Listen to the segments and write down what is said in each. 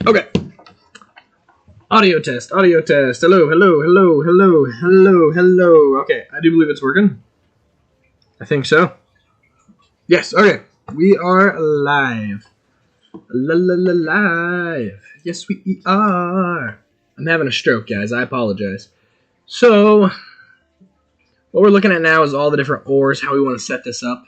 Okay. Audio test, audio test. Hello, hello, hello, hello, hello, hello. Okay, I do believe it's working. I think so. Yes, okay. We are live. Live. Yes, we are. I'm having a stroke, guys. I apologize. So, what we're looking at now is all the different ores, how we want to set this up.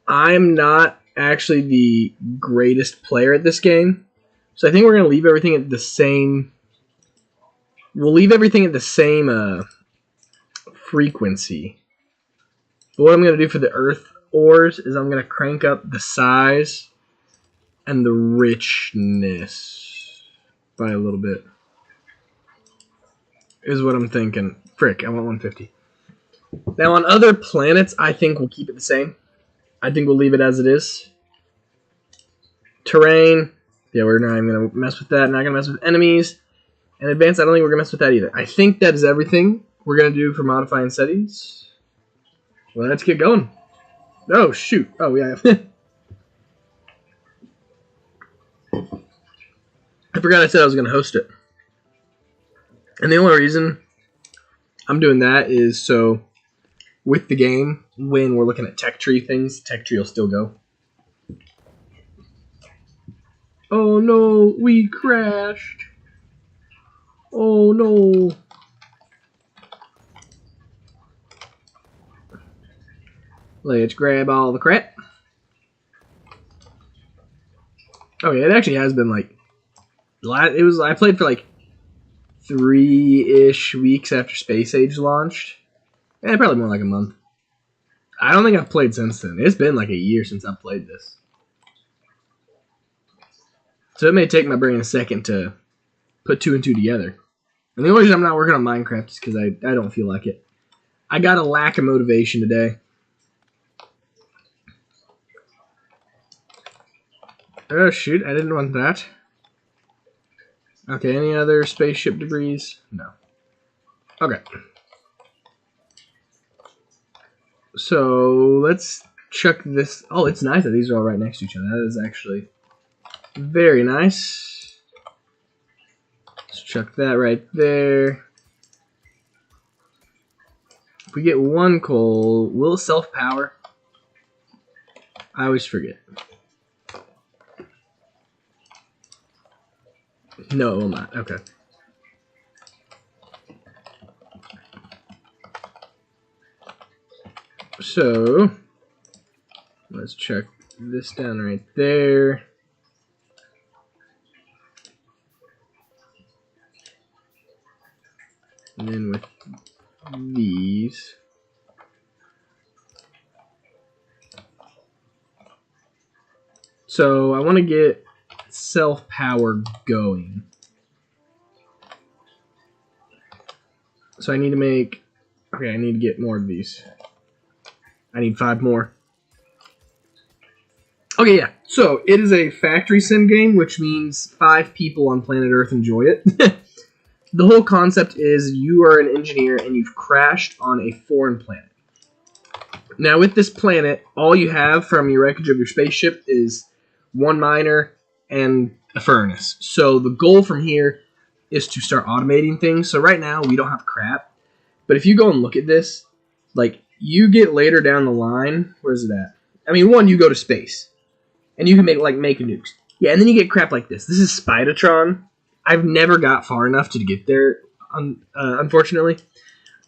I'm not actually the greatest player at this game, so I think we're going to leave everything at the same... We'll leave everything at the same frequency. But what I'm going to do for the earth ores is I'm going to crank up the size and the richness by a little bit. Is what I'm thinking. Frick, I want 150. Now on other planets, I think we'll keep it the same. I think we'll leave it as it is. Terrain, yeah, we're not even going to mess with that. Not going to mess with enemies. And advanced, I don't think we're going to mess with that either. I think that is everything we're going to do for modifying settings. Well, let's get going. Oh, shoot. Oh, yeah. I forgot I said I was going to host it. And the only reason I'm doing that is so with the game, when we're looking at tech tree things, tech tree will still go. Oh, no. We crashed. Oh, no. Let's grab all the crap. Oh yeah, it actually has been like... I played for like 3-ish weeks after Space Age launched. Probably more like a month. I don't think I've played since then. It's been like a year since I've played this. So it may take my brain a second to put 2 and 2 together. And the only reason I'm not working on Minecraft is because I don't feel like it. I got a lack of motivation today. Oh, shoot. I didn't want that. Okay, any other spaceship debris? No. Okay. So, let's chuck this. Oh, it's nice that these are all right next to each other. That is actually very nice. Let's chuck that right there. If we get 1 coal, will it self-power? I always forget. No, it will not. Okay. So, let's check this down right there. And then with these. So, I want to get self-power going. So I need to make... Okay, I need to get more of these. I need 5 more. Okay, yeah. So, it is a factory sim game, which means 5 people on planet Earth enjoy it. The whole concept is you are an engineer and you've crashed on a foreign planet. Now, with this planet, all you have from your wreckage of your spaceship is 1 miner and a furnace. So the goal from here is to start automating things. So right now, we don't have crap. But if you go and look at this, like, you get later down the line, where's it at? I mean, 1, you go to space. And you can make nukes. Yeah, and then you get crap like this. This is Spidertron. I've never got far enough to get there, unfortunately.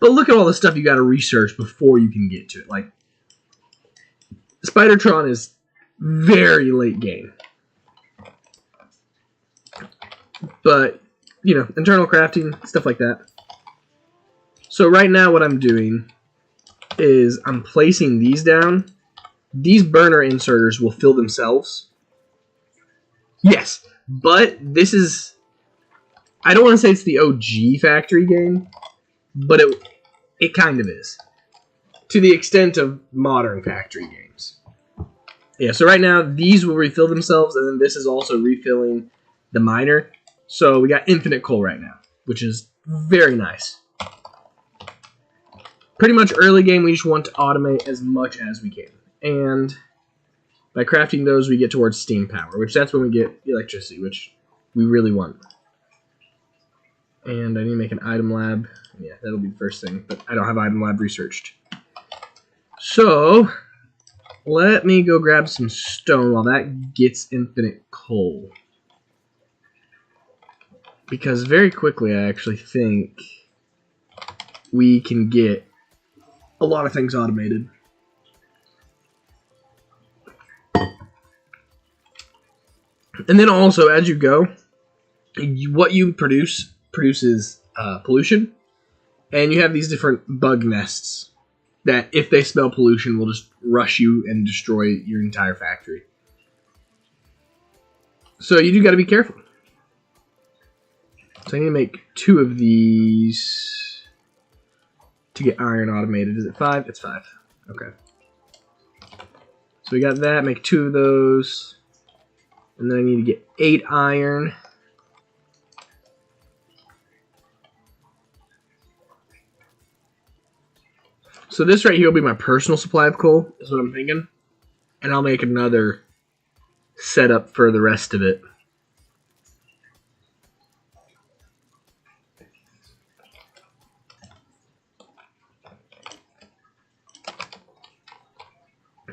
But look at all the stuff you got to research before you can get to it. Like, Spidertron is very late game. But, you know, internal crafting, stuff like that. So right now what I'm doing is I'm placing these down. These burner inserters will fill themselves. Yes, but this is... I don't want to say it's the OG factory game, but it kind of is. To the extent of modern factory games. Yeah, so right now, these will refill themselves, and then this is also refilling the miner. So we got infinite coal right now, which is very nice. Pretty much early game, we just want to automate as much as we can. And By crafting those, we get towards steam power, which that's when we get electricity, which we really want. And I need to make an item lab. Yeah, that'll be the first thing, but I don't have item lab researched. So, let me go grab some stone while that gets infinite coal. Because very quickly, I actually think we can get a lot of things automated. And then also, as you go, what you produces pollution. And you have these different bug nests that, if they smell pollution, will just rush you and destroy your entire factory. So you do got to be careful. So I need to make 2 of these to get iron automated. Is it 5? It's 5. Okay. So we got that. Make 2 of those. And then I need to get 8 iron. So this right here will be my personal supply of coal, is what I'm thinking. And I'll make another setup for the rest of it.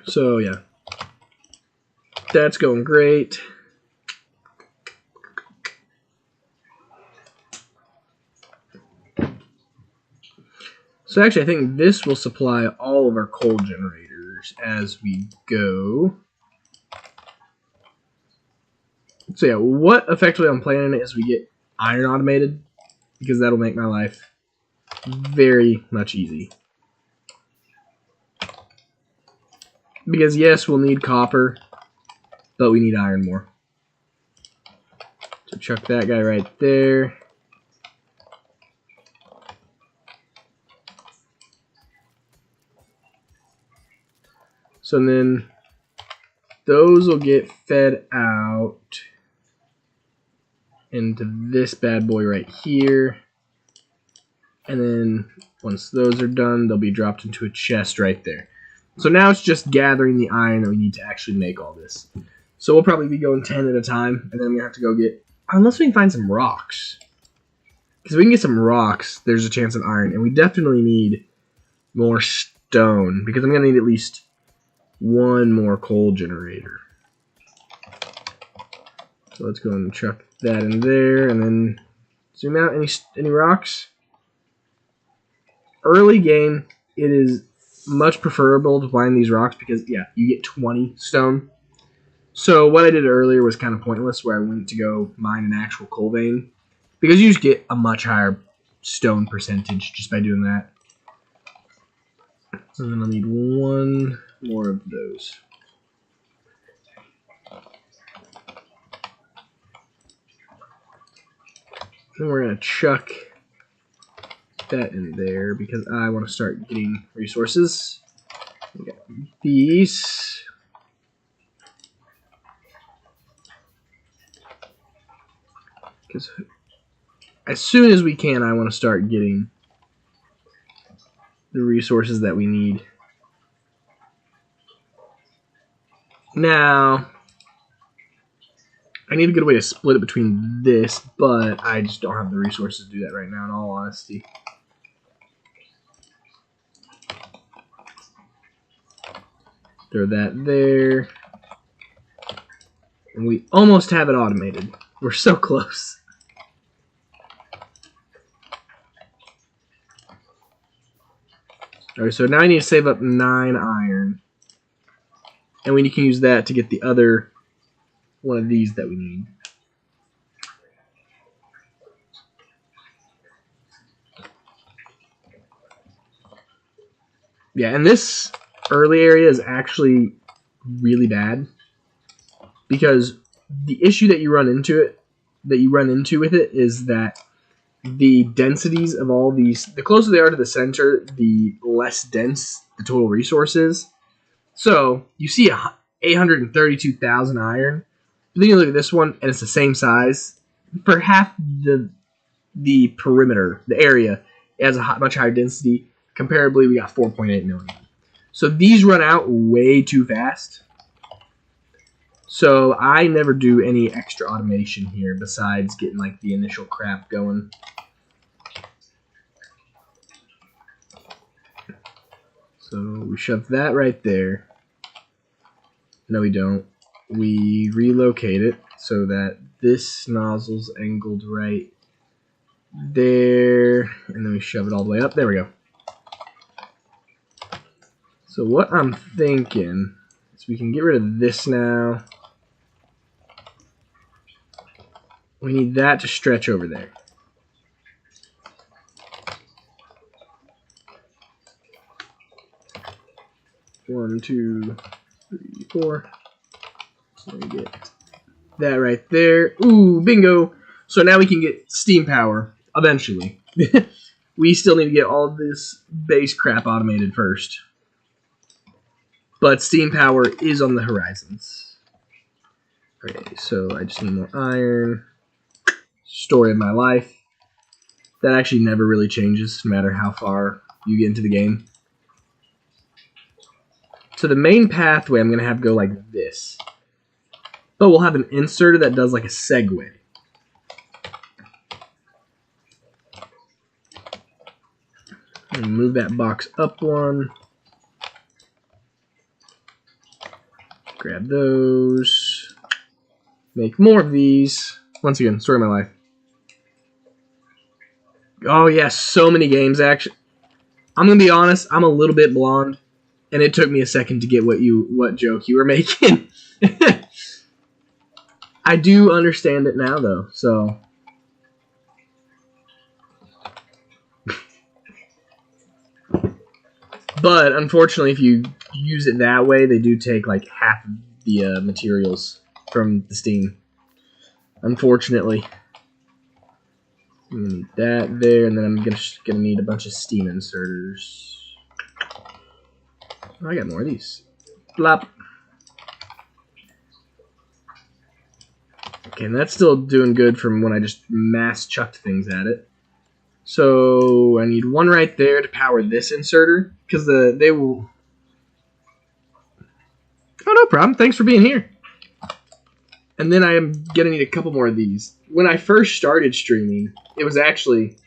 So yeah, that's going great. So actually, I think this will supply all of our coal generators as we go. So yeah, what effectively I'm planning is we get iron automated, because that'll make my life very much easy. Because yes, we'll need copper, but we need iron more. So chuck that guy right there. So then those will get fed out into this bad boy right here. And then once those are done, they'll be dropped into a chest right there. So now it's just gathering the iron that we need to actually make all this. So we'll probably be going 10 at a time, and then we have to go get, unless we can find some rocks. Because if we can get some rocks, there's a chance of iron. And we definitely need more stone, because I'm going to need at least 1 more coal generator. So let's go and chuck that in there, and then zoom out. Any rocks? Early game, it is much preferable to find these rocks because, yeah, you get 20 stone. So what I did earlier was kind of pointless, where I went to go mine an actual coal vein, because you just get a much higher stone percentage just by doing that. And then I'll need 1 more of those. Then we're going to chuck that in there because I want to start getting resources. We got these. Because as soon as we can, I want to start getting the resources that we need. Now, I need a good way to split it between this, but I just don't have the resources to do that right now, in all honesty. Throw that there. And we almost have it automated. We're so close. Alright, so now I need to save up 9 iron. And we can use that to get the other one of these that we need. Yeah, and this early area is actually really bad, because the issue that you run into with it is that the densities of all these, the closer they are to the center, the less dense the total resource is. So you see 832,000 iron, but then you look at this one and it's the same size. For half the perimeter, the area, it has a much higher density. Comparably, we got 4.8 million. So these run out way too fast. So I never do any extra automation here besides getting like the initial crap going. So we shove that right there. No, we don't. We relocate it so that this nozzle's angled right there, and then we shove it all the way up. There we go. So what I'm thinking is we can get rid of this now. We need that to stretch over there. One, two, three, four. So we get that right there. Ooh, bingo! So now we can get steam power eventually. We still need to get all this base crap automated first. But steam power is on the horizons. Okay, so I just need more iron. Story of my life. That actually never really changes, no matter how far you get into the game. So the main pathway I'm going to have go like this. But we'll have an inserter that does like a segue. And move that box up one. Grab those. Make more of these. Once again, story of my life. Oh yeah, so many games actually. I'm going to be honest, I'm a little bit blonde. And it took me a second to get what joke you were making. I do understand it now, though. So, but unfortunately, if you use it that way, they do take like half of the materials from the steam. Unfortunately, I'm gonna need that there, and then I'm gonna need a bunch of steam inserters. Oh, I got more of these. Blop. Okay, and that's still doing good from when I just mass chucked things at it. So I need one right there to power this inserter, because they will... Oh, no problem. Thanks for being here. And then I am going to need a couple more of these. When I first started streaming, it was actually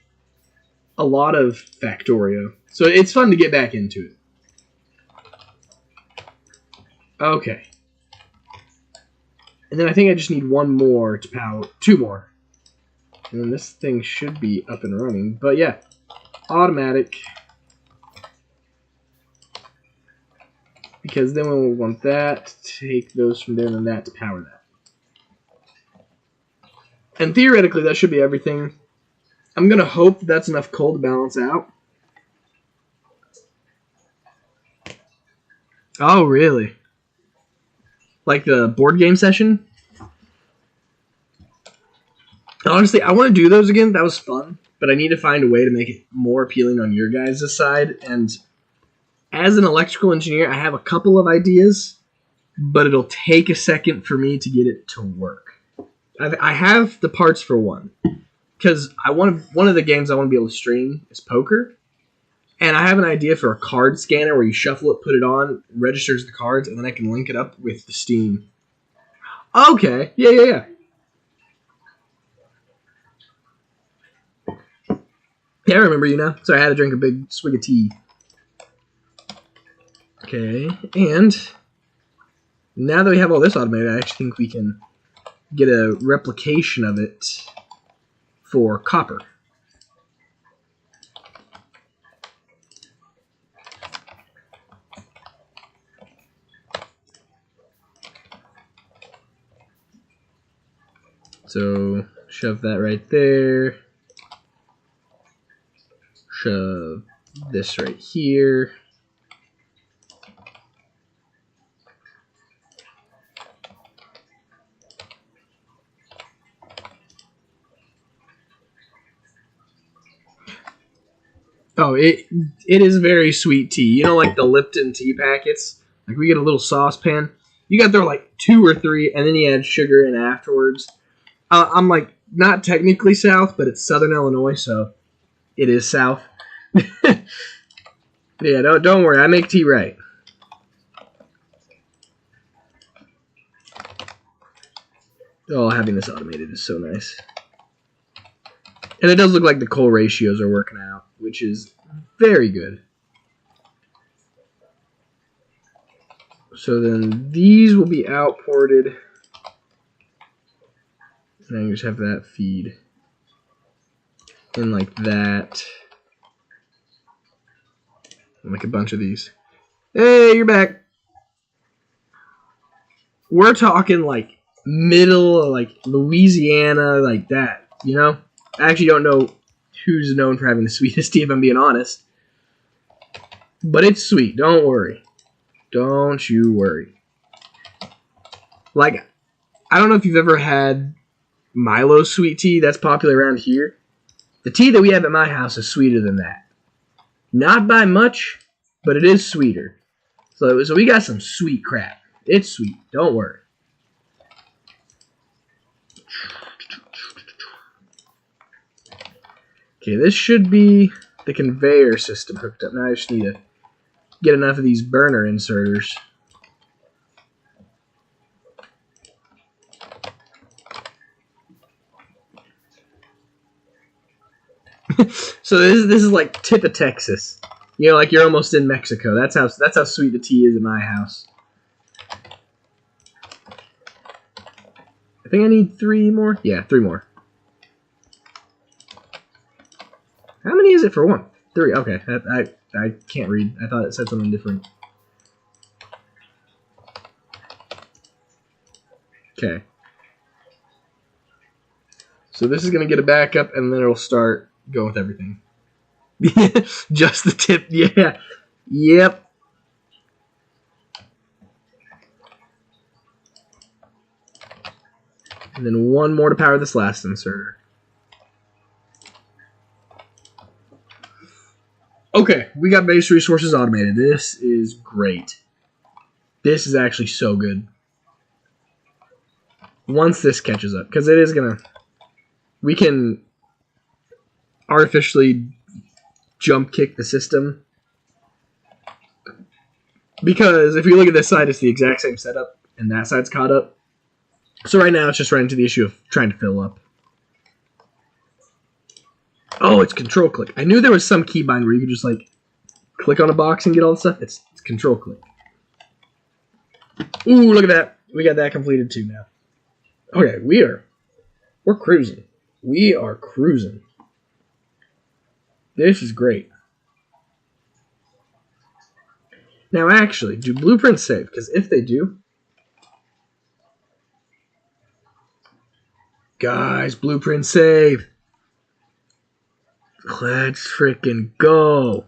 a lot of Factorio. So it's fun to get back into it. Okay. And then I think I just need one more to power... Two more. And then this thing should be up and running. But yeah, automatic. Because then we'll want that, take those from there, and then that to power that. And theoretically, that should be everything. I'm going to hope that's enough coal to balance out. Oh, really? Like the board game session? Honestly, I want to do those again. That was fun. But I need to find a way to make it more appealing on your guys' side. And as an electrical engineer, I have a couple of ideas, but it'll take a second for me to get it to work. I have the parts for one. Because one of the games I want to be able to stream is poker. And I have an idea for a card scanner where you shuffle it, put it on, registers the cards, and then I can link it up with the Steam. Okay. Yeah. Yeah, I remember you now. Sorry, I had to drink a big swig of tea. Okay, and now that we have all this automated, I actually think we can get a replication of it for copper. So, shove that right there. Shove this right here. Oh, it is very sweet tea. You know, like the Lipton tea packets? Like, we get a little saucepan. You got there like 2 or 3, and then you add sugar in afterwards. I'm like, not technically South, but it's Southern Illinois, so it is South. Yeah, don't worry. I make tea right. Oh, having this automated is so nice. And it does look like the coal ratios are working out, which is very good. So then these will be outported. And I just have that feed in like that. And like a bunch of these. Hey, you're back. We're talking like middle, like Louisiana, like that, you know? I actually don't know who's known for having the sweetest tea, if I'm being honest. But it's sweet, don't worry. Don't you worry. Like, I don't know if you've ever had Milo sweet tea. That's popular around here. The tea that we have at my house is sweeter than that. Not by much, but it is sweeter. So we got some sweet crap. It's sweet. Don't worry. Okay, this should be the conveyor system hooked up. Now I just need to get enough of these burner inserters. So this is like tip of Texas. You know, like you're almost in Mexico. That's how sweet the tea is in my house. I think I need 3 more. Yeah, 3 more. How many is it for one? 3. Okay, I can't read. I thought it said something different. Okay. So this is gonna get a backup, and then it'll start going with everything. Just the tip, yeah. Yep. And then 1 more to power this last inserter. Okay, we got base resources automated. This is great. This is actually so good. Once this catches up, because it is gonna... We can artificially jump kick the system. Because if you look at this side, it's the exact same setup, and that side's caught up. So right now, it's just running into the issue of trying to fill up. Oh, it's control click. I knew there was some keybind where you could just, like, click on a box and get all the stuff. It's control click. Ooh, look at that. We got that completed too now. Okay, we're cruising. We are cruising. This is great. Now, actually, do blueprints save? Because if they do... Guys, blueprint save. Let's freaking go.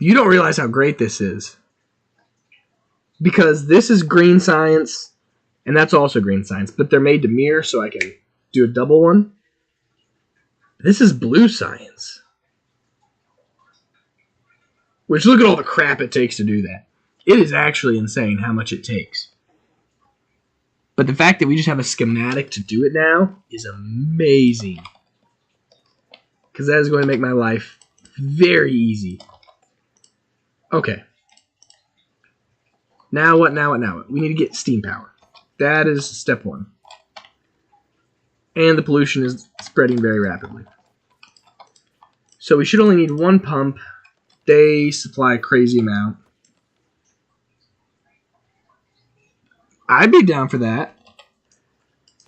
You don't realize how great this is. Because this is green science, and that's also green science, but they're made to mirror, so I can do a double one. This is blue science. Which, look at all the crap it takes to do that. It is actually insane how much it takes. But the fact that we just have a schematic to do it now is amazing. Because that is going to make my life very easy. Okay. Now what? We need to get steam power. That is step 1. And the pollution is spreading very rapidly. So we should only need 1 pump. They supply a crazy amount. I'd be down for that.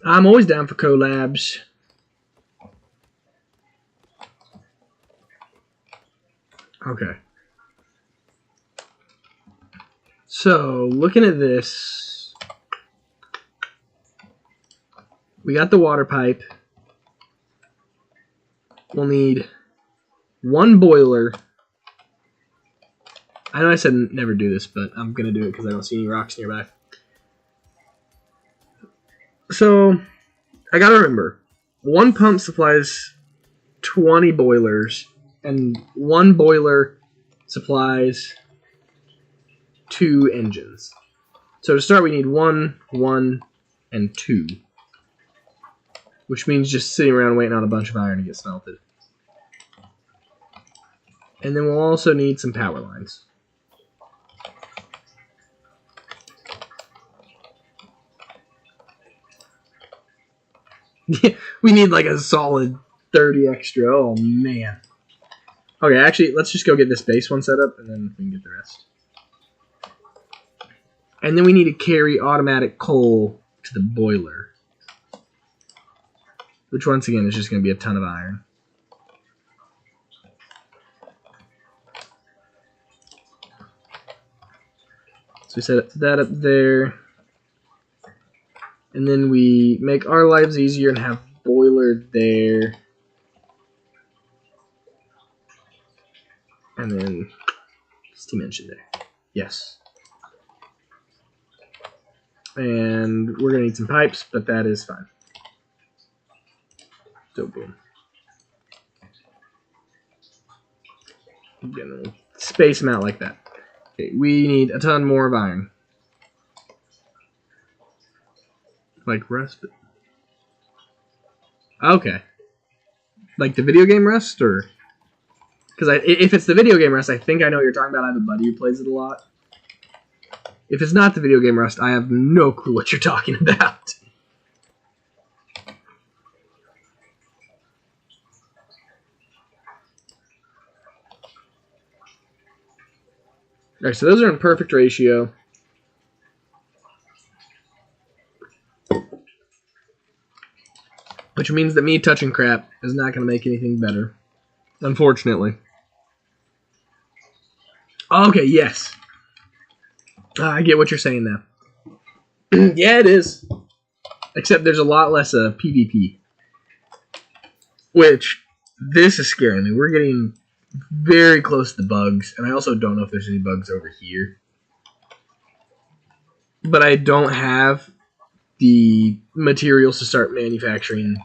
I'm always down for collabs. Okay. So, looking at this, we got the water pipe. We'll need 1 boiler. I know I said never do this, but I'm going to do it because I don't see any rocks nearby. So, I gotta remember, 1 pump supplies 20 boilers, and 1 boiler supplies 2 engines. So to start, we need 1, 1, and 2. Which means just sitting around waiting on a bunch of iron to get smelted. And then we'll also need some power lines. We need like a solid 30 extra. Oh, man. Okay, actually, let's just go get this base one set up, and then we can get the rest. And then we need to carry automatic coal to the boiler. Which, once again, is just going to be a ton of iron. So we set that up there. And then we make our lives easier and have boiler there. And then steam engine there. Yes. And we're going to need some pipes, but that is fine. So boom. I'm going to space them out like that. Okay, we need a ton more of iron. Like rust? Okay. Like the video game Rust, or? Because if it's the video game Rust, I think I know what you're talking about. I have a buddy who plays it a lot. If it's not the video game Rust, I have no clue what you're talking about. Alright, so those are in perfect ratio. Which means that me touching crap is not going to make anything better. Unfortunately. Okay, yes. I get what you're saying now. Yeah, it is. Except there's a lot less PvP. Which, this is scaring me. We're getting very close to the bugs. And I also don't know if there's any bugs over here. But I don't have the materials to start manufacturing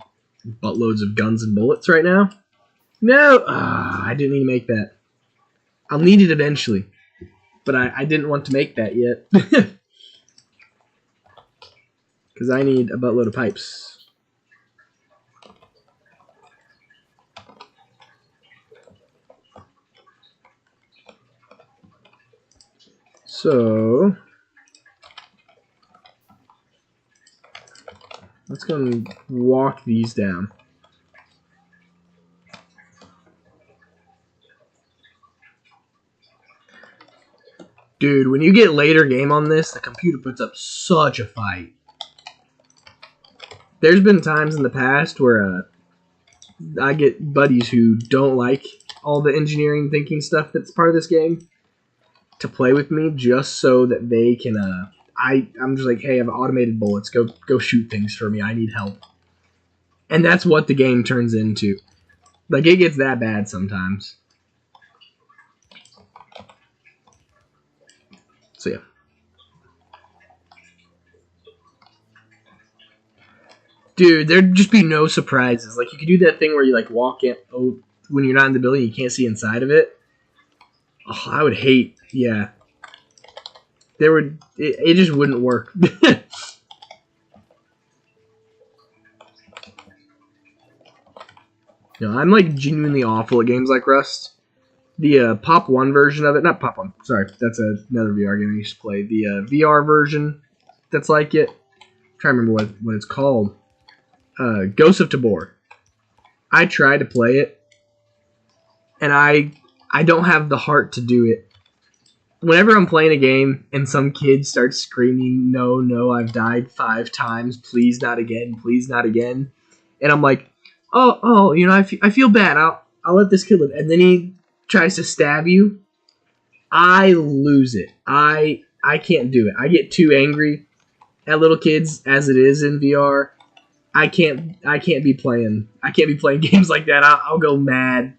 buttloads of guns and bullets right now. No! I didn't need to make that. I'll need it eventually. But I didn't want to make that yet. Because I need a buttload of pipes. So let's go and walk these down. Dude, when you get later game on this, the computer puts up such a fight. There's been times in the past where I get buddies who don't like all the engineering thinking stuff that's part of this game to play with me just so that they can, I'm just like, hey, I have automated bullets. Go shoot things for me. I need help. And that's what the game turns into. Like, it gets that bad sometimes. So, yeah. Dude, there'd just be no surprises. Like, you could do that thing where you, like, walk in, when you're not in the building, you can't see inside of it. Oh, I would hate, yeah. It just wouldn't work. I'm, like, genuinely awful at games like Rust. The Pop 1 version of it, not Pop 1, sorry, that's another VR game I used to play. The VR version that's like it, I'm trying to remember what it's called. Ghost of Tabor. I tried to play it, and I don't have the heart to do it. Whenever I'm playing a game and some kid starts screaming, no, I've died 5 times, please not again, and I'm like, oh, I feel bad, I'll let this kid live, and then he tries to stab you, I lose it. I can't do it. I get too angry at little kids as it is in VR. I can't be playing games like that. I'll go mad.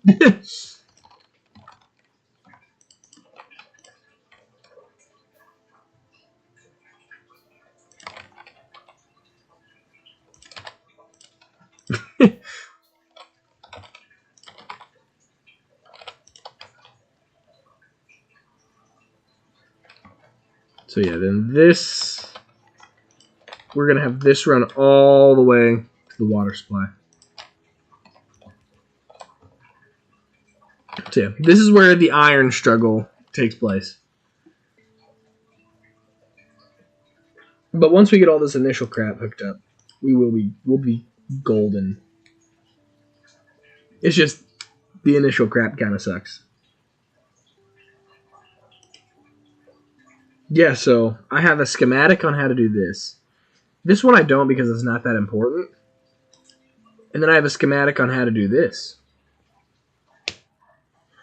So yeah, then we're going to have this run all the way to the water supply. So yeah, this is where the iron struggle takes place. But once we get all this initial crap hooked up, we'll be golden. It's just the initial crap kind of sucks. Yeah, so I have a schematic on how to do this. This one I don't because it's not that important. And then I have a schematic on how to do this,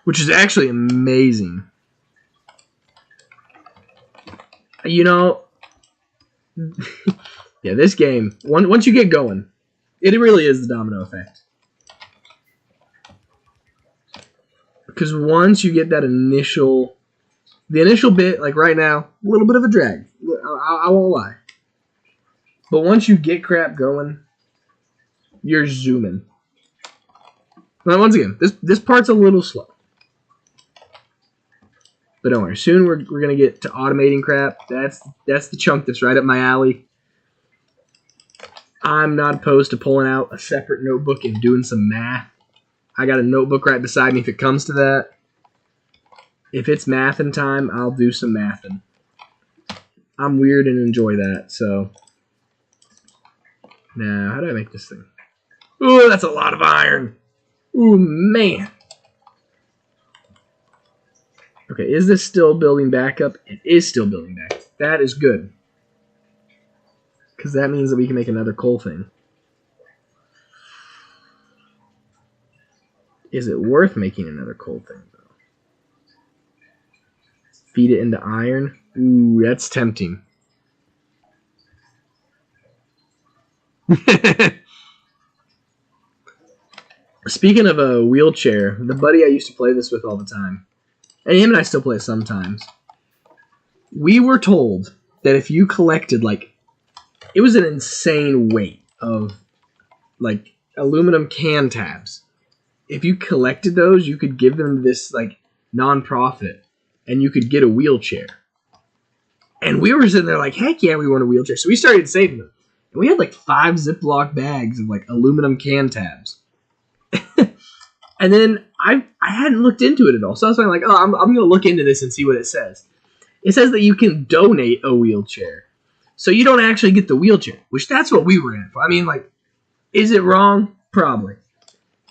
which is actually amazing. You know, yeah, this game, once you get going, it really is the domino effect. Because once you get that the initial bit, like right now, a little bit of a drag. I won't lie. But once you get crap going, you're zooming. Now, once again, this part's a little slow. But don't worry, soon we're going to get to automating crap. That's the chunk that's right up my alley. I'm not opposed to pulling out a separate notebook and doing some math. I got a notebook right beside me if it comes to that. If it's mathin' time, I'll do some mathin'. I'm weird and enjoy that, so. Now, how do I make this thing? Ooh, that's a lot of iron. Ooh, man. Okay, is this still building back up? It is still building back up. That is good. Because that means that we can make another coal thing. Is it worth making another coal thing, though? Feed it into iron? Ooh, that's tempting. Speaking of a wheelchair, the buddy I used to play this with all the time, and him and I still play it sometimes, we were told that if you collected, like, it was an insane weight of, like, aluminum can tabs. If you collected those, you could give them to this, like, non-profit, and you could get a wheelchair. And we were sitting there like, heck yeah, we want a wheelchair. So we started saving them. And we had, like, 5 Ziploc bags of, like, aluminum can tabs. And then I hadn't looked into it at all. So I was like, oh, I'm going to look into this and see what it says. It says that you can donate a wheelchair. So you don't actually get the wheelchair, which that's what we were in for. I mean, like, is it wrong? Probably.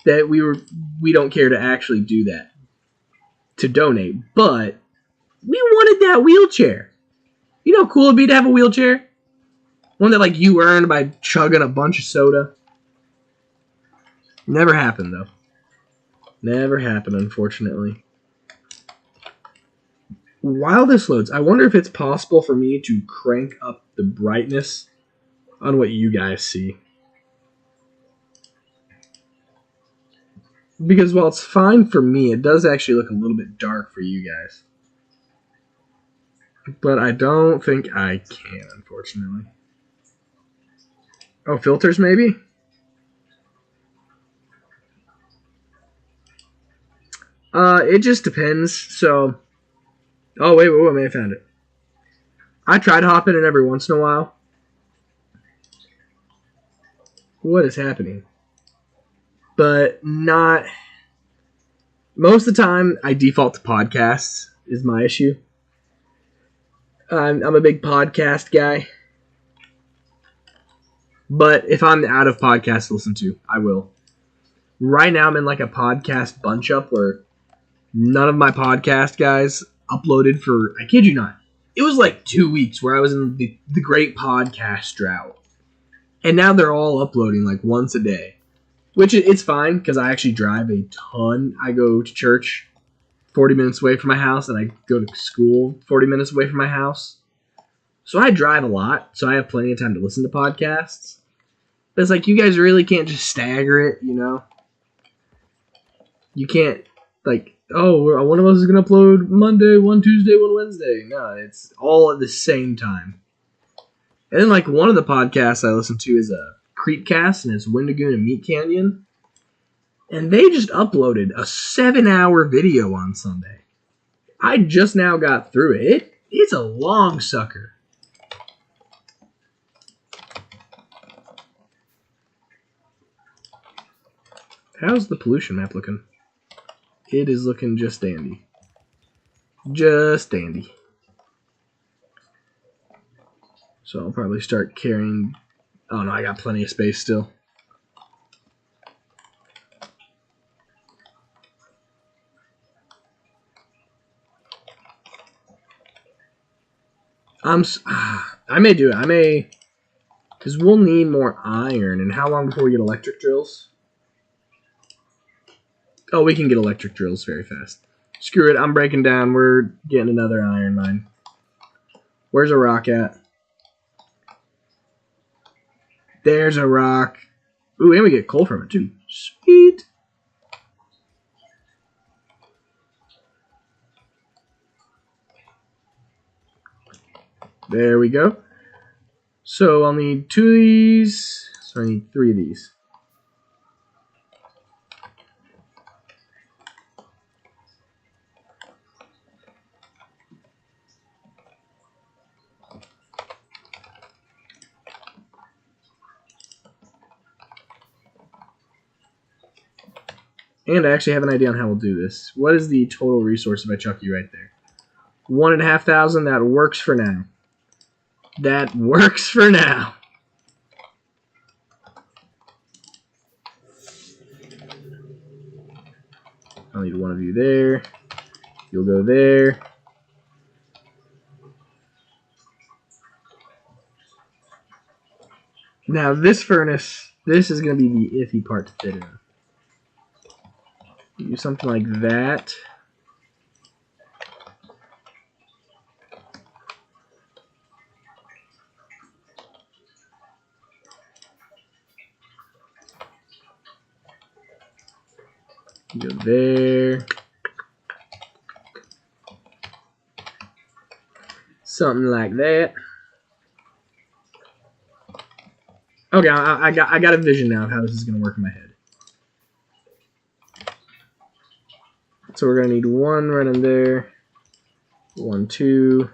That we don't care to actually do that. To donate. But we wanted that wheelchair. You know how cool it'd be to have a wheelchair? One that, like, you earned by chugging a bunch of soda. Never happened, though. Never happened, unfortunately. While this loads, I wonder if it's possible for me to crank up the brightness on what you guys see. Because while it's fine for me, it does actually look a little bit dark for you guys. But I don't think I can, unfortunately. Oh, filters maybe? It just depends. So, oh wait, I may have found it. I tried hopping it every once in a while. What is happening? But not. Most of the time, I default to podcasts. Is my issue. I'm a big podcast guy. But if I'm out of podcasts to listen to, I will. Right now, I'm in like a podcast bunch up where none of my podcast guys uploaded for, I kid you not, it was like 2 weeks where I was in the great podcast drought. And now they're all uploading like once a day. Which it's fine because I actually drive a ton. I go to church 40 minutes away from my house and I go to school 40 minutes away from my house. So I drive a lot, so I have plenty of time to listen to podcasts. But it's like you guys really can't just stagger it, you know? You can't, like, oh, one of us is going to upload Monday, one Tuesday, one Wednesday. No, it's all at the same time. And then, like, one of the podcasts I listen to is a Creepcast, and it's Wendigoon and Meat Canyon. And they just uploaded a 7-hour video on Sunday. I just now got through it. It's a long sucker. How's the pollution map looking? It is looking just dandy. Just dandy. So I'll probably start carrying... Oh no, I got plenty of space still. I may do it. I may, because we'll need more iron. And how long before we get electric drills? Oh, we can get electric drills very fast. Screw it. I'm breaking down. We're getting another iron mine. Where's a rock at? There's a rock. Ooh, and we get coal from it too. Sweet. There we go. So I'll need 2 of these. So I need 3 of these. And I actually have an idea on how we'll do this. What is the total resource if I chuck you right there? 1,500. That works for now. That works for now. I'll need 1 of you there. You'll go there. Now this furnace, this is going to be the iffy part to fit in. Do something like that. Go there. Something like that. Okay, I got a vision now of how this is going to work in my head. So we're going to need 1 running there. 1, 2.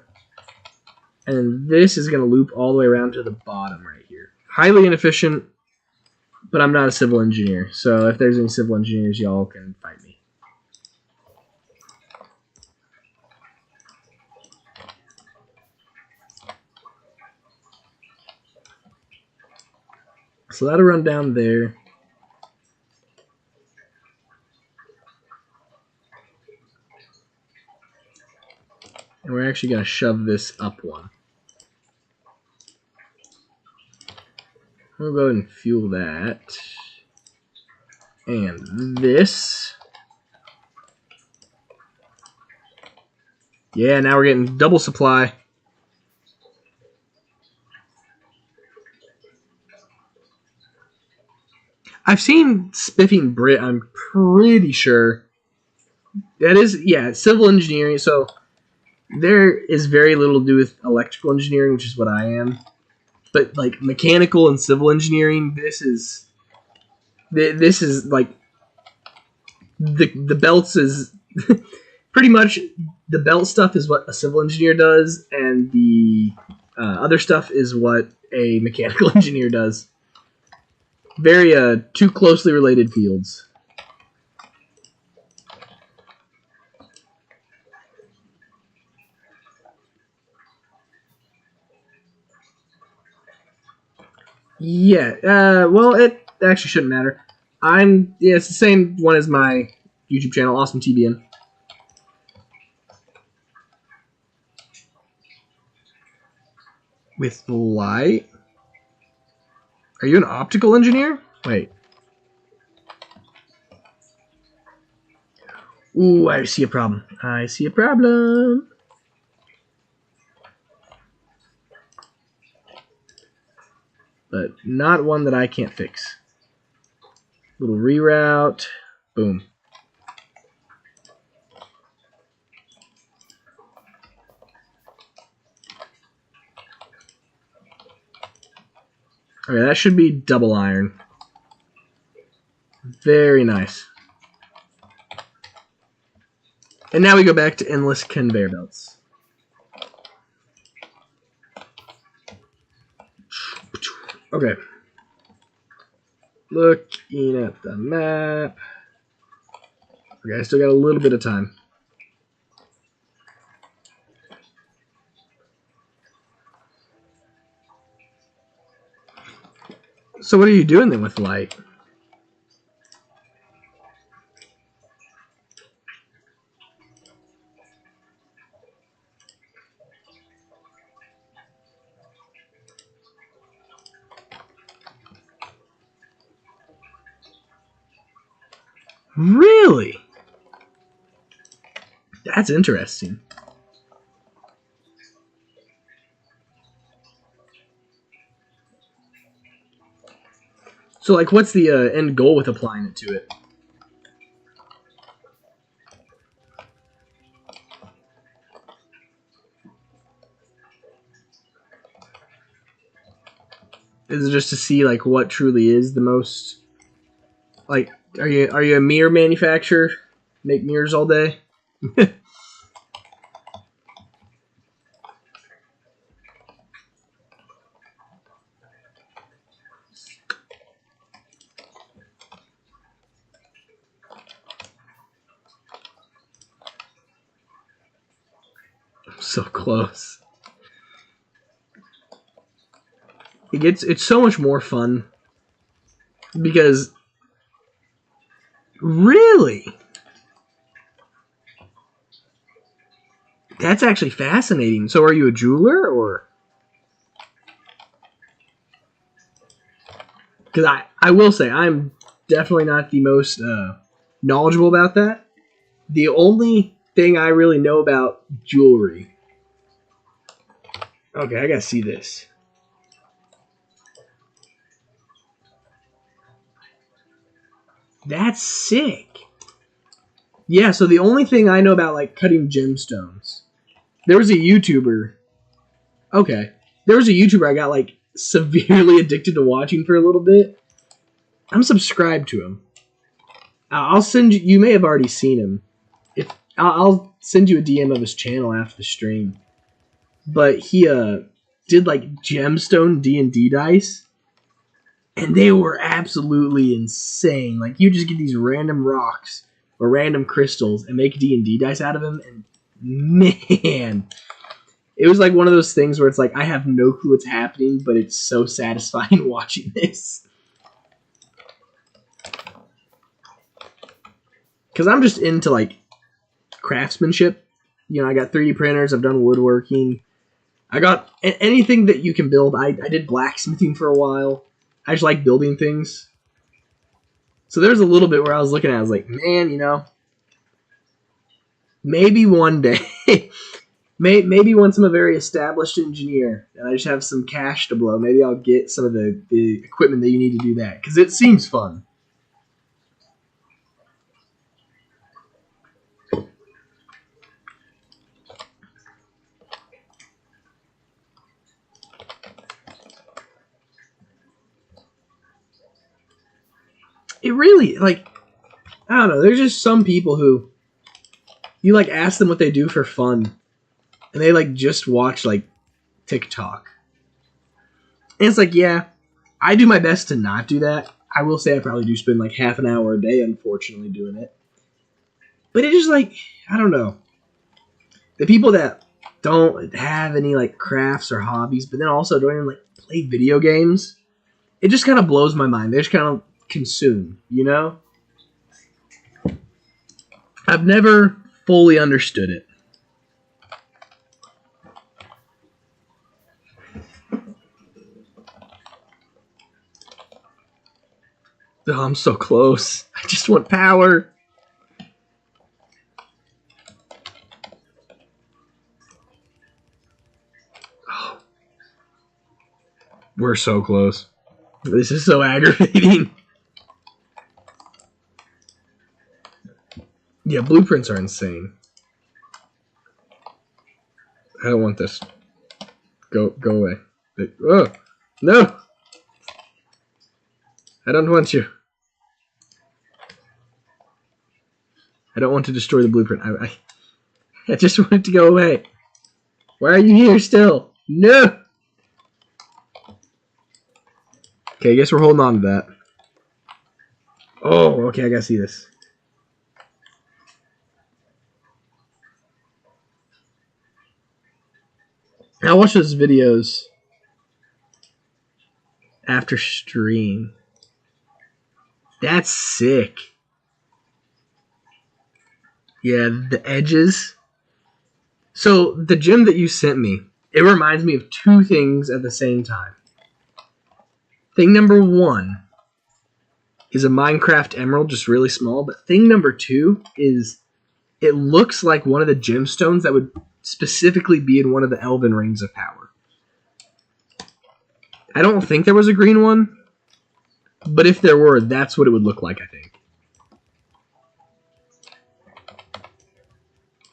And this is going to loop all the way around to the bottom right here. Highly inefficient, but I'm not a civil engineer. So if there's any civil engineers, y'all can fight me. So that'll run down there. And we're actually going to shove this up 1. We'll go ahead and fuel that. And this. Yeah, now we're getting double supply. I've seen spiffing Brit, I'm pretty sure. That is, yeah, civil engineering. So there is very little to do with electrical engineering, which is what I am. But like mechanical and civil engineering, this is like the belts is pretty much the belt stuff is what a civil engineer does, and the other stuff is what a mechanical engineer does. Very two closely related fields. Yeah, well, it actually shouldn't matter. Yeah, it's the same one as my YouTube channel, Awesome TBN. With light? Are you an optical engineer? Wait. Ooh, I see a problem. I see a problem. But not one that I can't fix. Little reroute. Boom. Okay, that should be double iron. Very nice. And now we go back to endless conveyor belts. Okay. Looking at the map. Okay, I still got a little bit of time. So what are you doing then with light? Really? That's interesting. So, like, what's the end goal with applying it to it? Is it just to see like what truly is the most? Like, are you a mirror manufacturer? Make mirrors all day? So close. It's so much more fun because really, that's actually fascinating. So, are you a jeweler or? Because I will say I'm definitely not the most knowledgeable about that. The only thing I really know about jewelry. Okay, I gotta see this. That's sick. Yeah, so the only thing I know about like cutting gemstones, there was a YouTuber. Okay, there was a YouTuber I got like severely addicted to watching for a little bit. I'm subscribed to him. I'll send you. You may have already seen him. If I'll send you a DM of his channel after the stream. But he did like gemstone D&D dice, and they were absolutely insane. Like you just get these random rocks or random crystals and make D&D dice out of them, and man, it was like one of those things where it's like I have no clue what's happening, but it's so satisfying watching this. Because I'm just into like craftsmanship. You know, I got 3D printers. I've done woodworking. I got anything that you can build. I did blacksmithing for a while. I just like building things. So there's a little bit where I was looking at it, I was like, man, you know, maybe one day, maybe once I'm a very established engineer and I just have some cash to blow, maybe I'll get some of the equipment that you need to do that. Because it seems fun. It really, like, I don't know, there's just some people who, you, like, ask them what they do for fun, and they, like, just watch, like, TikTok. And it's like, yeah, I do my best to not do that. I will say I probably do spend, like, half an hour a day, unfortunately, doing it. But it just, like, I don't know. The people that don't have any, like, crafts or hobbies, but then also don't even, like, play video games, it just kind of blows my mind. They just kind of consume, you know? I've never fully understood it. Oh, I'm so close. I just want power. Oh, we're so close. This is so aggravating. Yeah, blueprints are insane. I don't want this. Go away. Oh, no! I don't want you. I don't want to destroy the blueprint. I just want it to go away. Why are you here still? No! Okay, I guess we're holding on to that. Oh, okay, I gotta see this. I'll watch those videos after stream. That's sick. Yeah, the edges. So, the gem that you sent me, it reminds me of two things at the same time. Thing number one is a Minecraft emerald, just really small. But thing number 2 is it looks like one of the gemstones that would specifically be in one of the Elven Rings of Power. I don't think there was a green one, but if there were, that's what it would look like, I think.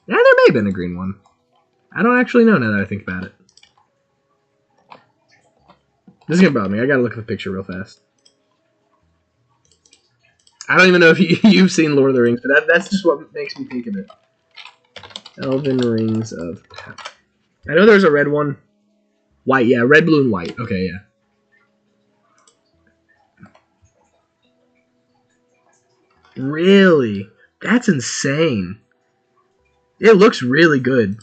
Yeah, there may have been a green one. I don't actually know now that I think about it. This is going to bother me. I got to look at the picture real fast. I don't even know if you've seen Lord of the Rings, but that's just what makes me think of it. Elven Rings of Power. I know there's a red one. White, yeah. Red, blue, and white. Okay, yeah. Really? That's insane. It looks really good.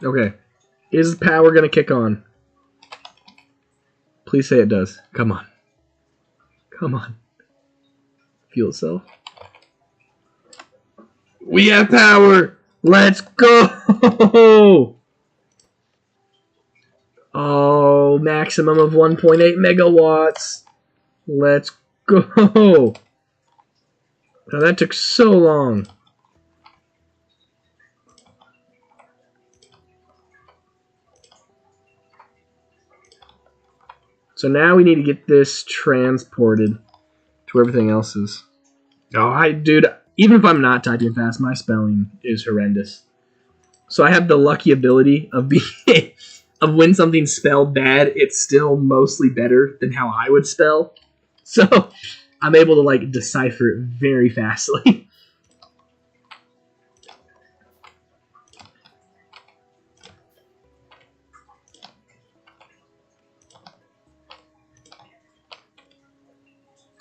Okay. Is power going to kick on? Please say it does. Come on. Come on. Fuel itself. We have power! Let's go! Oh, maximum of 1.8 megawatts. Let's go! Now that took so long. So now we need to get this transported to where everything else is. Oh, dude, even if I'm not typing fast, my spelling is horrendous. So I have the lucky ability of being of when something's spelled bad, it's still mostly better than how I would spell. So I'm able to like decipher it very fastly.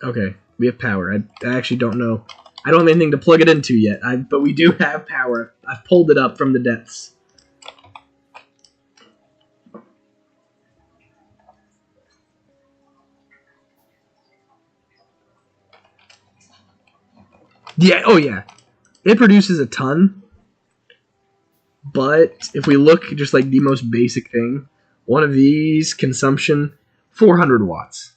Okay, we have power. I actually don't know. I don't have anything to plug it into yet, but we do have power. I've pulled it up from the depths. Yeah, oh yeah. It produces a ton. But if we look just like the most basic thing, one of these consumption 400 watts.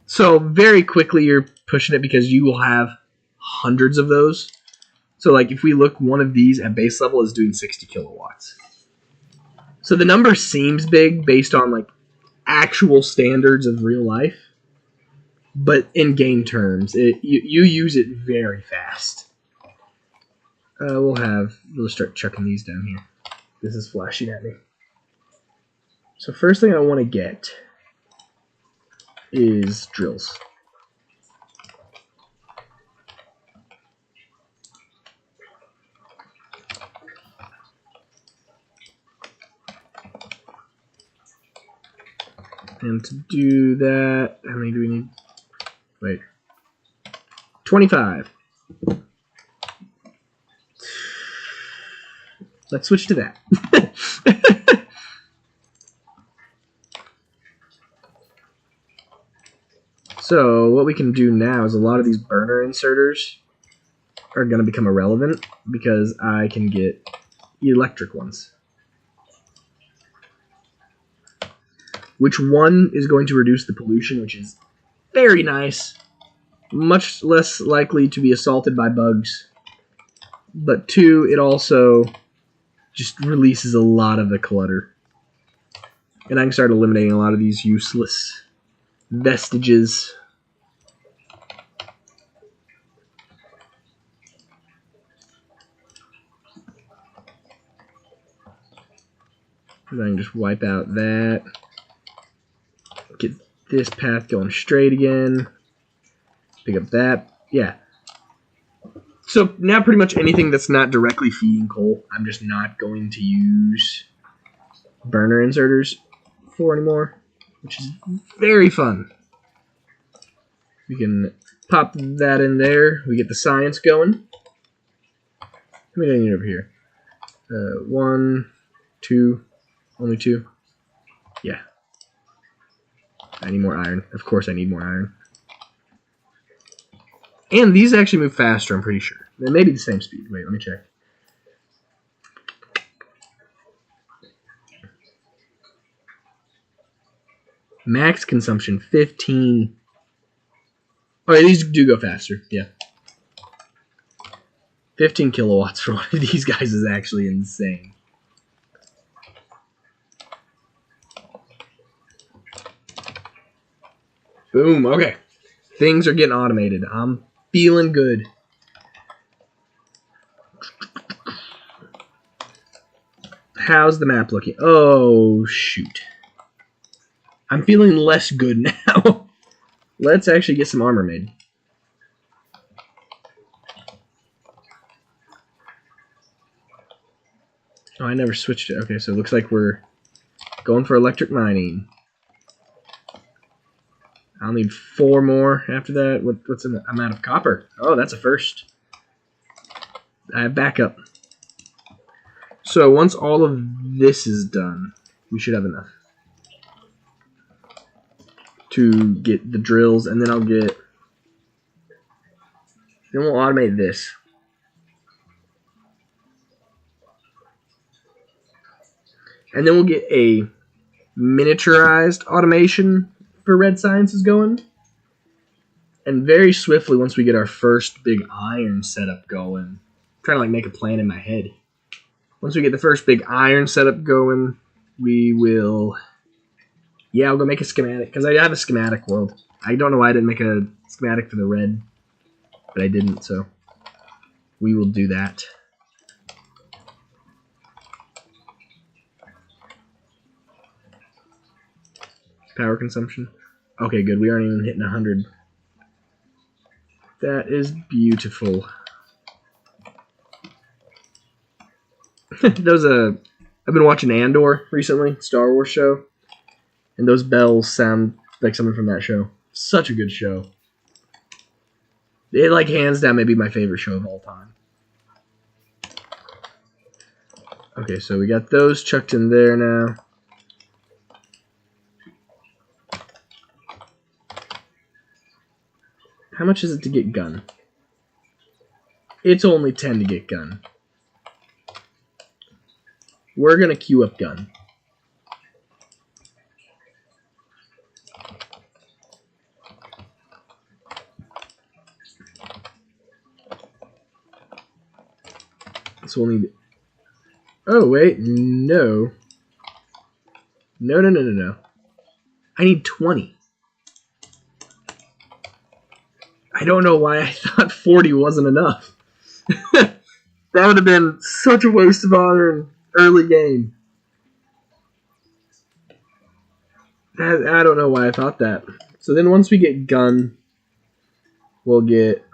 So very quickly you're pushing it because you will have hundreds of those. So like if we look, one of these at base level is doing 60 kilowatts. So the number seems big based on like actual standards of real life, but in game terms, you use it very fast. We'll start chucking these down here. This is flashing at me. So first thing I want to get is drills. And to do that, how many do we need? Wait. 25. Let's switch to that. So what we can do now is a lot of these burner inserters are going to become irrelevant because I can get electric ones. Which one is going to reduce the pollution, which is very nice. Much less likely to be assaulted by bugs. But 2, it also just releases a lot of the clutter. And I can start eliminating a lot of these useless vestiges. And I can just wipe out that. Get this path going straight again. Pick up that. Yeah. So now pretty much anything that's not directly feeding coal, I'm just not going to use burner inserters for anymore, which is very fun. We can pop that in there. We get the science going. How many do I need over here? 1, 2, only 2. Yeah. I need more iron. Of course I need more iron. And these actually move faster, I'm pretty sure. They may be the same speed. Wait, let me check. Max consumption 15. Oh, yeah, these do go faster. Yeah. 15 kilowatts for one of these guys is actually insane. Boom. Okay. Things are getting automated. I'm feeling good. How's the map looking? Oh, shoot. I'm feeling less good now. Let's actually get some armor made. Oh, I never switched it. Okay, so it looks like we're going for electric mining. I'll need 4 more after that. What's in the... I'm out of copper. Oh, that's a first. I have backup. So once all of this is done, we should have enough to get the drills, and then I'll get... Then we'll automate this. And then we'll get a miniaturized automation for red sciences going. And very swiftly, once we get our first big iron setup going, I'm trying to like make a plan in my head. Once we get the first big iron setup going, we will... Yeah, I'll go make a schematic, because I have a schematic world. I don't know why I didn't make a schematic for the red, but I didn't, so we will do that. Power consumption. Okay, good. We aren't even hitting 100. That is beautiful. I've been watching Andor recently, Star Wars show, and those bells sound like something from that show. Such a good show. It, like, hands down, may be my favorite show of all time. Okay, so we got those chucked in there now. How much is it to get gun? It's only 10 to get gun. We're going to queue up gun. So we'll need... Oh, wait. No. No. I need 20. I don't know why I thought 40 wasn't enough. That would have been such a waste of iron early game. I don't know why I thought that. So then once we get gun, we'll get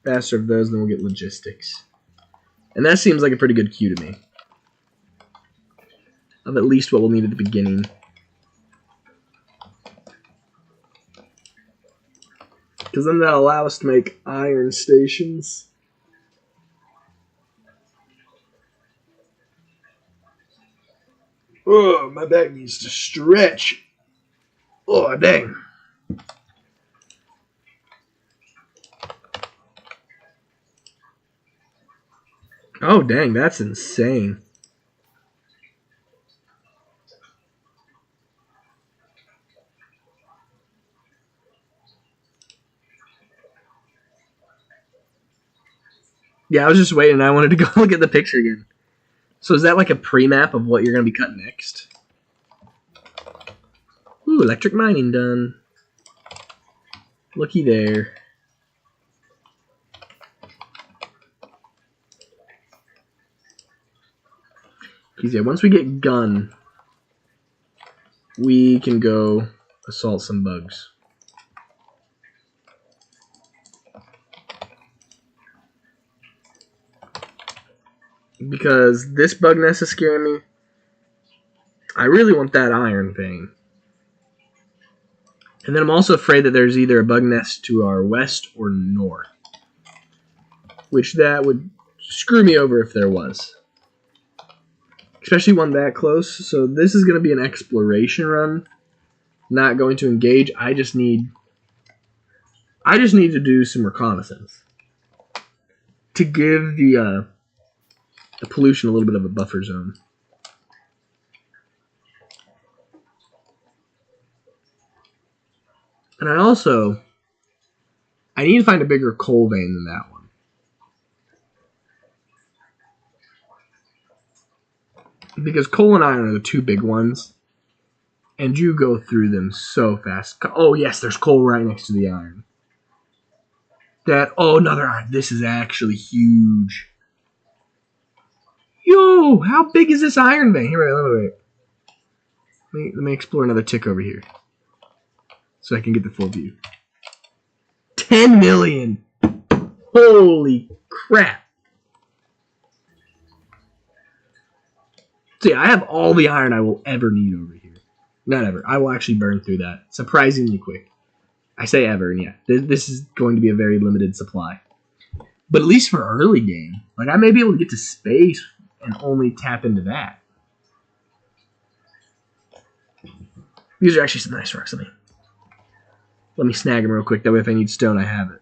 faster of those, and then we'll get logistics. And that seems like a pretty good queue to me. Of at least what we'll need at the beginning. Because then that'll allow us to make iron stations. Oh, my back needs to stretch. Oh, dang. Oh, dang, that's insane. Yeah, I was just waiting. I wanted to go look at the picture again. So is that like a pre-map of what you're going to be cutting next? Ooh, electric mining done. Looky there. Easy. Once we get gun, we can go assault some bugs. Because this bug nest is scaring me. I really want that iron thing. And then I'm also afraid that there's either a bug nest to our west or north. Which that would screw me over if there was. Especially one that close. So this is going to be an exploration run. Not going to engage. I just need to do some reconnaissance. To give the pollution a little bit of a buffer zone. And I need to find a bigger coal vein than that one. Because coal and iron are the two big ones. And you go through them so fast. Oh, yes, there's coal right next to the iron. Another iron. This is actually huge. Yo, how big is this iron vein? Here, wait. Let me explore another tick over here. So I can get the full view. 10 million. Holy crap. So yeah, I have all the iron I will ever need over here. Not ever. I will actually burn through that surprisingly quick. I say ever, and yeah, this is going to be a very limited supply. But at least for early game, like I may be able to get to space and only tap into that. These are actually some nice rocks. Let me snag them real quick. That way, if I need stone, I have it.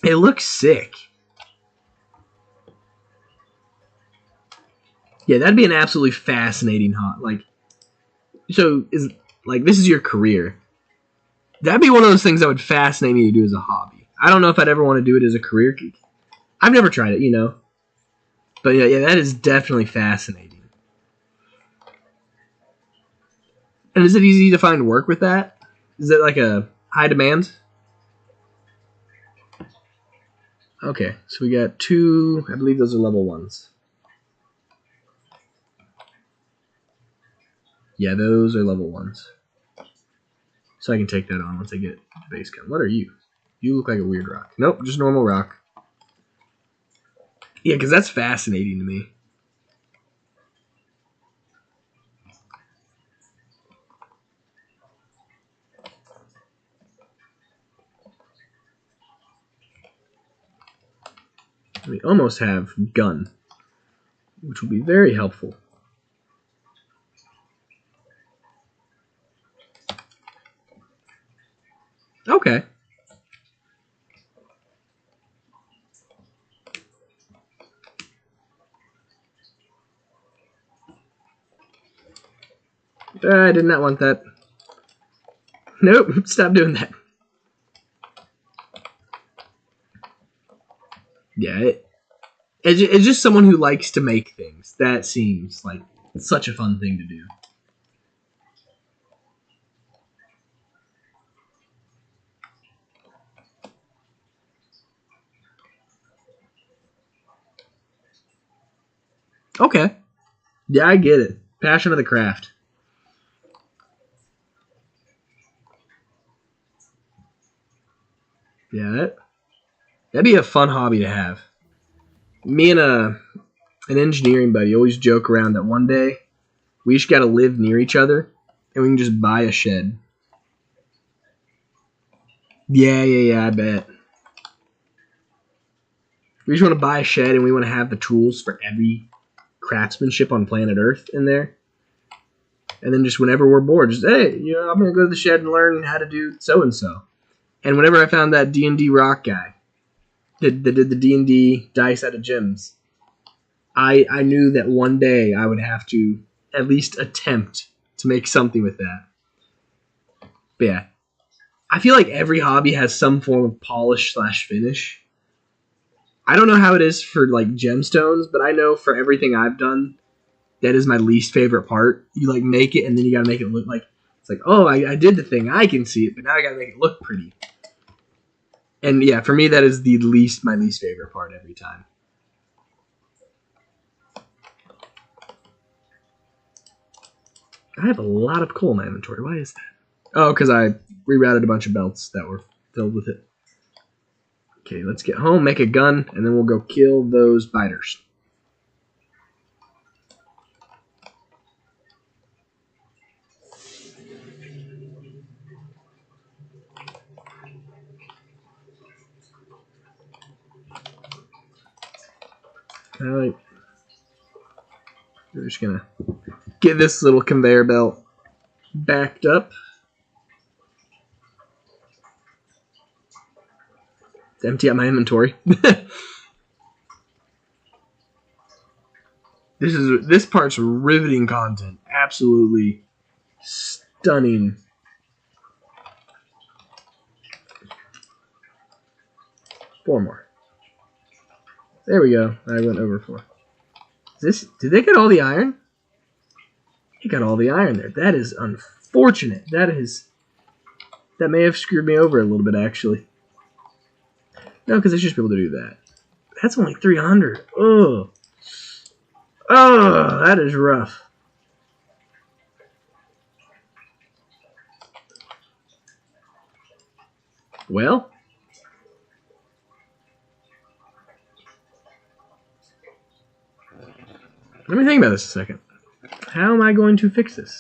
It looks sick. Yeah, that'd be an absolutely fascinating this is your career. That'd be one of those things that would fascinate me to do as a hobby. I don't know if I'd ever want to do it as a career. I've never tried it, you know. But yeah, that is definitely fascinating. And is it easy to find work with that? Is it like a high demand? Okay, so we got 2, I believe those are level 1s. Yeah, those are level 1s. So I can take that on once I get the base gun. What are you? You look like a weird rock. Nope, just normal rock. Yeah, because that's fascinating to me. We almost have gun, which will be very helpful. Okay. I did not want that. Nope, stop doing that. Yeah, it's just someone who likes to make things. That seems like such a fun thing to do. Okay. Yeah, I get it. Passion of the craft. Yeah, that'd be a fun hobby to have. Me and an engineering buddy always joke around that one day we just got to live near each other and we can just buy a shed. Yeah, I bet. We just want to buy a shed and we want to have the tools for every craftsmanship on planet Earth in there. And then just whenever we're bored, just, hey, I'm going to go to the shed and learn how to do so-and-so. And whenever I found that D&D rock guy that did the D&D dice out of gems, I knew that one day I would have to at least attempt to make something with that. But yeah, I feel like every hobby has some form of polish/finish. I don't know how it is for like gemstones, but I know for everything I've done, that is my least favorite part. You like make it and then you gotta make it look like it's like, oh, I did the thing, I can see it, but now I gotta make it look pretty. And yeah, for me that is my least favorite part every time. I have a lot of coal in my inventory. Why is that? Oh, because I rerouted a bunch of belts that were filled with it. Okay, let's get home, make a gun, and then we'll go kill those biters. Alright. We're just gonna get this little conveyor belt backed up. To empty out my inventory. This part's riveting content. Absolutely Stunning. Four more. There we go. I went over 4. Did they get all the iron? They got all the iron there. That is unfortunate. That may have screwed me over a little bit, actually. No, because I should be able to do that. That's only 300. Oh. Oh, that is rough. Well. Let me think about this a second. How am I going to fix this?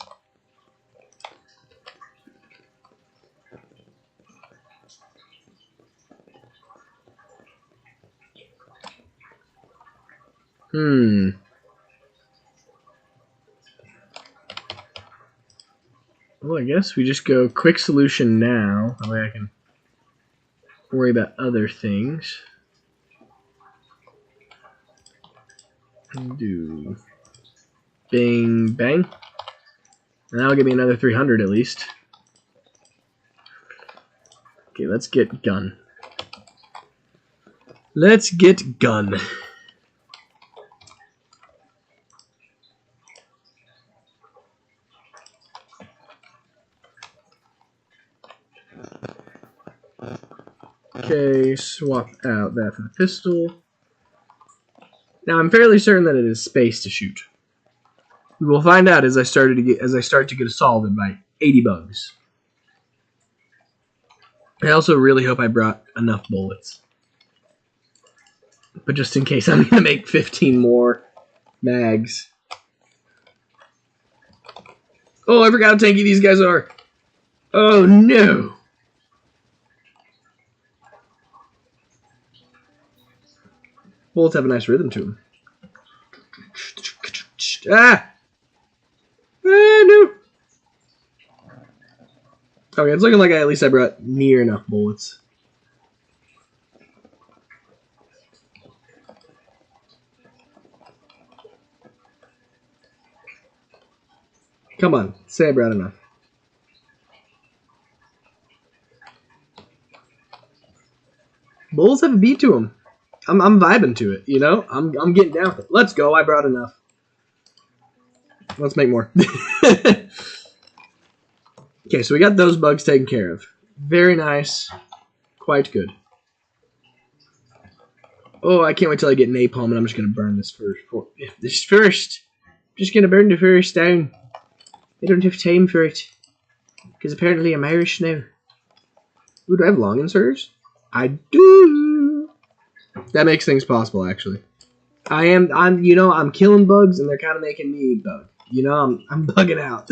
Well, I guess we just go quick solution now. That way I can worry about other things. Do bing bang. And that'll give me another 300 at least. Okay, let's get gun. Let's get gun. Okay, swap out that for the pistol. Now I'm fairly certain that it is space to shoot. We will find out as I start to get assaulted by 80 bugs. I also really hope I brought enough bullets. But just in case, I'm gonna make 15 more mags. Oh, I forgot how tanky these guys are. Oh no. Bullets have a nice rhythm to them. Ah! No! Okay, it's looking like at least I brought near enough bullets. Come on, say I brought enough. Bullets have a beat to them. I'm vibing to it, you know? I'm getting down with it. Let's go, I brought enough. Let's make more. Okay, so we got those bugs taken care of. Very nice. Quite good. Oh, I can't wait till I get napalm and I'm just going to burn this first. Just going to burn the first down. I don't have time for it. Because apparently I'm Irish now. Ooh, do I have long inserters? I do. That makes things possible, actually. I'm killing bugs and they're kind of making me bug. You know, I'm bugging out.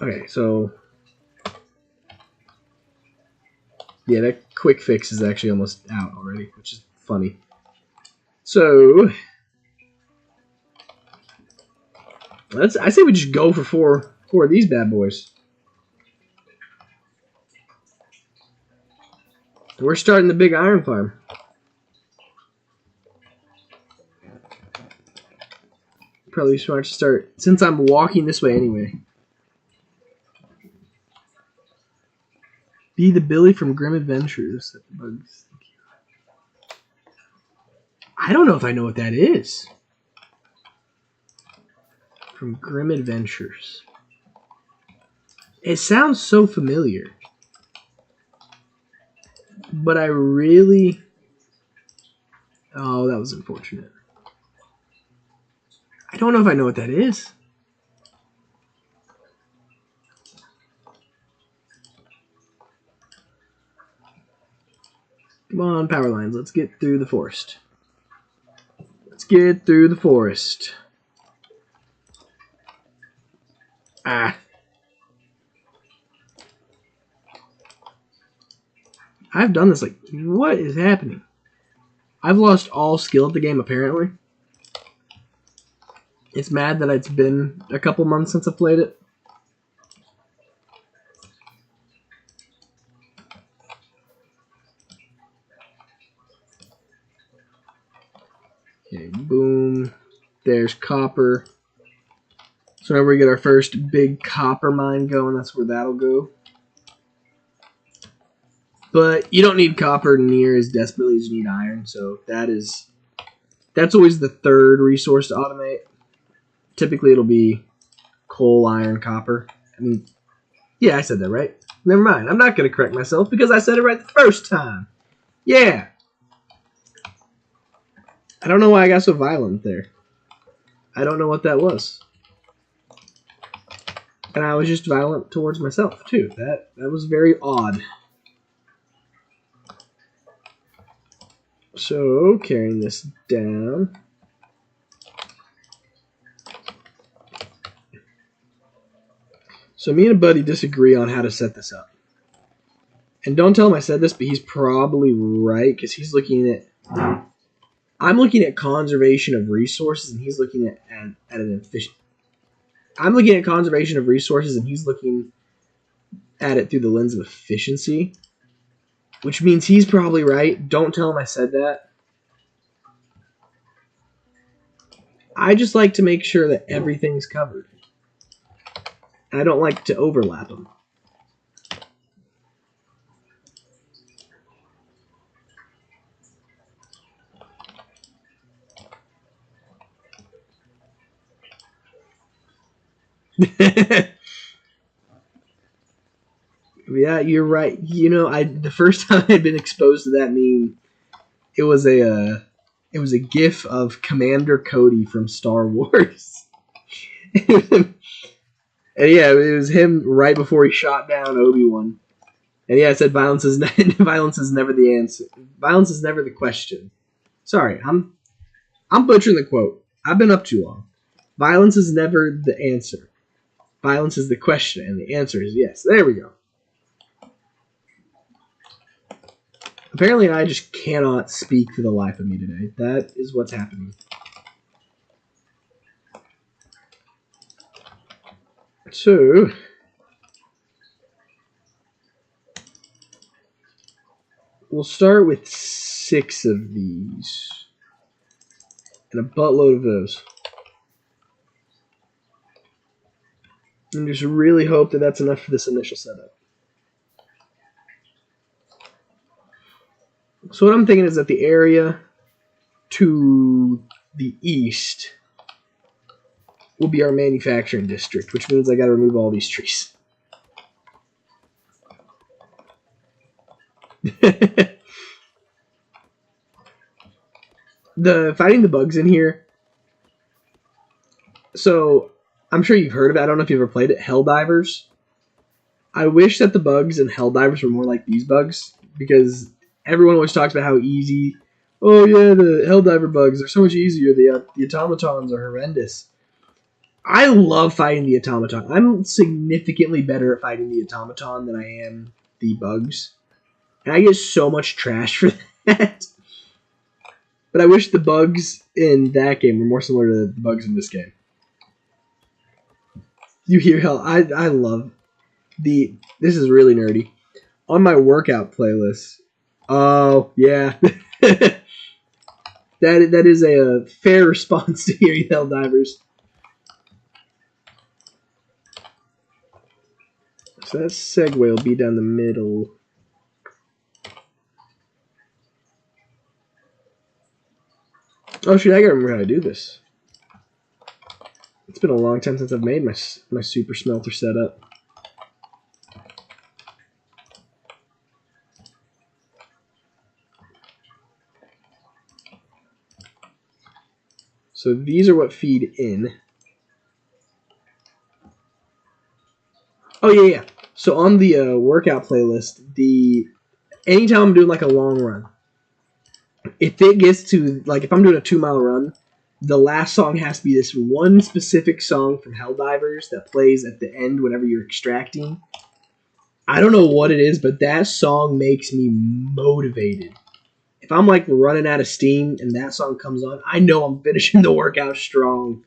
Okay, so yeah, that quick fix is actually almost out already, which is funny. So I say we just go for four of these bad boys. We're starting the big iron farm. Probably smart to start since I'm walking this way anyway. Be the Billy from Grim Adventures. Bugs. I don't know if I know what that is. From Grim Adventures. It sounds so familiar. But I really... Oh, that was unfortunate. I don't know if I know what that is. Come on, power lines. Let's get through the forest. Let's get through the forest. Ah. I've done this, like, what is happening? I've lost all skill at the game, apparently. It's mad that it's been a couple months since I played it. Okay, boom. There's copper. So now we get our first big copper mine going. That's where that'll go. But you don't need copper near as desperately as you need iron. So that's always the third resource to automate. Typically it'll be coal, iron, copper. I mean, yeah, I said that right. Never mind. I'm not going to correct myself because I said it right the first time. Yeah. I don't know why I got so violent there. I don't know what that was. And I was just violent towards myself, too. That was very odd. So, carrying this down. So me and a buddy disagree on how to set this up. And don't tell him I said this, but he's probably right, because he's looking at... I'm looking at conservation of resources, and he's looking at an efficient... I'm looking at conservation of resources, and he's looking at it through the lens of efficiency. Which means he's probably right. Don't tell him I said that. I just like to make sure that everything's covered. I don't like to overlap them. Yeah, you're right. You know, the first time I'd been exposed to that meme, it was a GIF of Commander Cody from Star Wars. And yeah, it was him right before he shot down Obi-Wan. And yeah, it said violence is never the answer. Violence is never the question. Sorry, I'm butchering the quote. I've been up too long. Violence is never the answer. Violence is the question, and the answer is yes. There we go. Apparently, I just cannot speak for the life of me today. That is what's happening. So, we'll start with 6 of these. And a buttload of those. And just really hope that that's enough for this initial setup. So what I'm thinking is that the area to the east will be our manufacturing district, which means I gotta remove all these trees. Fighting the bugs in here. So, I'm sure you've heard of it. I don't know if you've ever played it. Helldivers. I wish that the bugs in Helldivers were more like these bugs, because everyone always talks about how easy... Oh yeah, the Helldiver bugs are so much easier. The automatons are horrendous. I love fighting the automaton. I'm significantly better at fighting the automaton than I am the bugs. And I get so much trash for that. But I wish the bugs in that game were more similar to the bugs in this game. You hear hell. I love the... This is really nerdy. On my workout playlist. Oh, yeah. That is a fair response to hearing Helldivers. So that segue will be down the middle. Oh shoot, I gotta remember how to do this. It's been a long time since I've made my super smelter setup. So these are what feed in. Oh yeah. So on the workout playlist, anytime I'm doing like a long run, if it gets to, like, if I'm doing a 2-mile run, the last song has to be this one specific song from Helldivers that plays at the end whenever you're extracting. I don't know what it is, but that song makes me motivated. If I'm like running out of steam and that song comes on, I know I'm finishing the workout strong.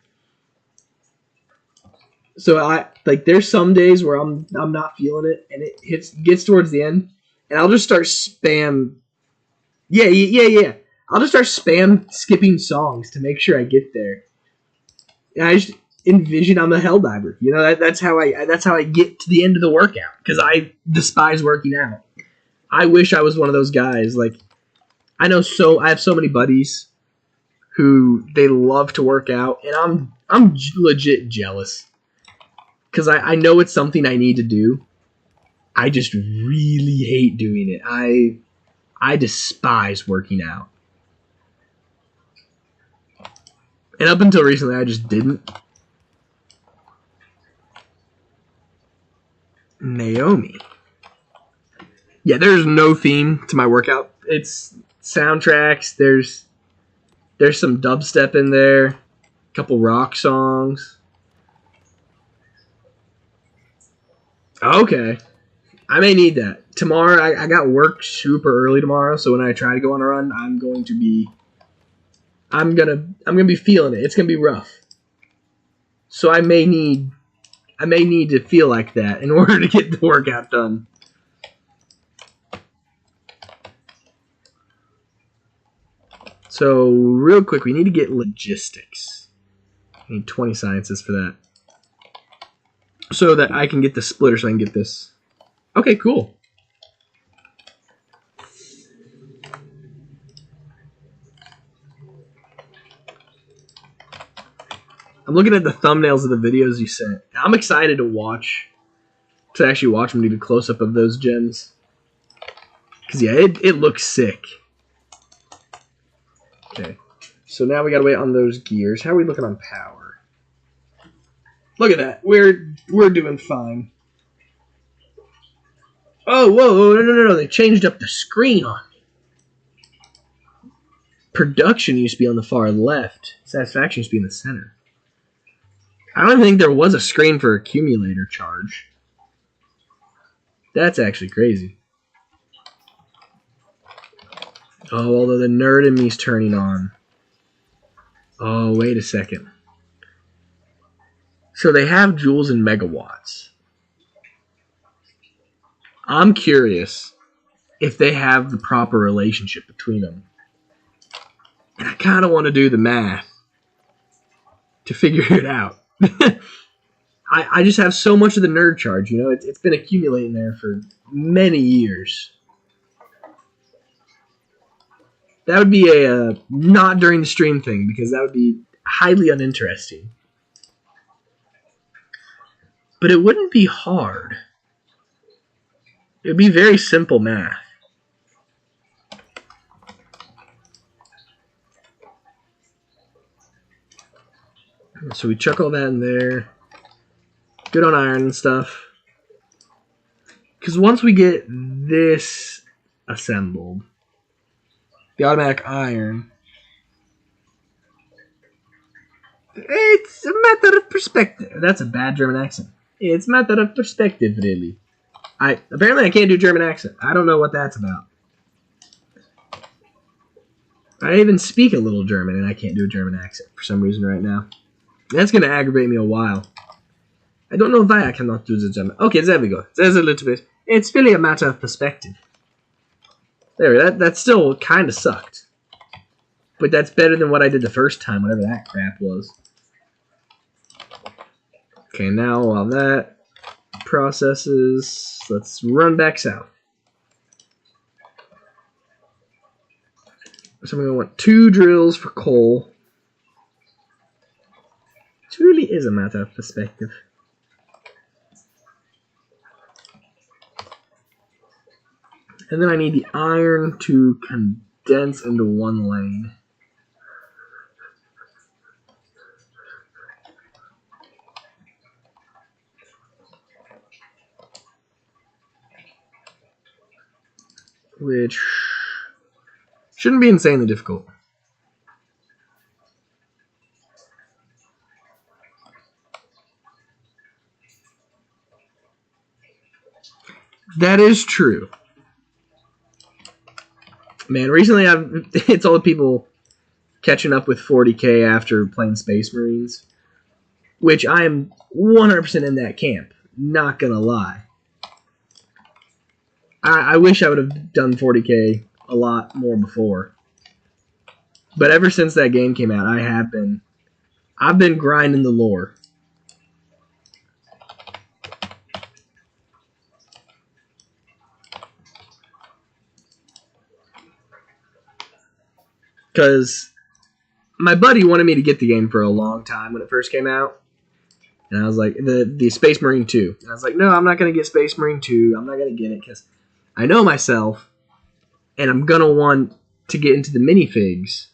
So there's some days where I'm not feeling it, and it gets towards the end, and I'll just start spam. Yeah. I'll just start spam skipping songs to make sure I get there. And envision I'm a hell diver. You know, that's how I get to the end of the workout because I despise working out. I wish I was one of those guys. Like I have so many buddies who they love to work out, and I'm legit jealous because I know it's something I need to do. I just really hate doing it. I despise working out. And up until recently, I just didn't. Naomi. Yeah, there's no theme to my workout. It's soundtracks. There's some dubstep in there. A couple rock songs. Okay. I may need that. Tomorrow, I got work super early tomorrow, so when I try to go on a run, I'm gonna be feeling it. It's gonna be rough. So I may need to feel like that in order to get the workout done. So real quick, we need to get logistics. I need 20 sciences for that. So that I can get the splitter so I can get this. Okay, cool. I'm looking at the thumbnails of the videos you sent. I'm excited to actually watch them do the close-up of those gems. Because, yeah, it looks sick. Okay. So now we gotta wait on those gears. How are we looking on power? Look at that. We're doing fine. Oh, whoa, no. They changed up the screen on me. Production used to be on the far left. Satisfaction used to be in the center. I don't think there was a screen for accumulator charge. That's actually crazy. Oh, although the nerd in me's turning on. Oh, wait a second. So they have joules and megawatts. I'm curious if they have the proper relationship between them. And I kind of want to do the math to figure it out. I just have so much of the nerd charge, you know? It's been accumulating there for many years. That would be a not during the stream thing, because that would be highly uninteresting. But it wouldn't be hard. It would be very simple math. So we chuck all that in there. Good on iron and stuff. Because once we get this assembled, the automatic iron, it's a matter of perspective. That's a bad German accent. It's a matter of perspective, really. Apparently I can't do German accent. I don't know what that's about. I even speak a little German, and I can't do a German accent for some reason right now. That's going to aggravate me a while. I don't know why I cannot do the German. Okay, there we go. There's a little bit. It's really a matter of perspective. There, that still kind of sucked. But that's better than what I did the first time, whatever that crap was. Okay, now while that processes, let's run back south. So I'm going to want 2 drills for coal. It really is a matter of perspective. And then I need the iron to condense into one lane. Which shouldn't be insanely difficult. That is true. Man, recently it's all the people catching up with 40k after playing Space Marines, which I am 100% in that camp, not gonna lie. I wish I would have done 40k a lot more before. But ever since that game came out, I've been grinding the lore. Because my buddy wanted me to get the game for a long time when it first came out. And I was like, the Space Marine 2. And I was like, no, I'm not going to get Space Marine 2. I'm not going to get it because I know myself. And I'm going to want to get into the minifigs.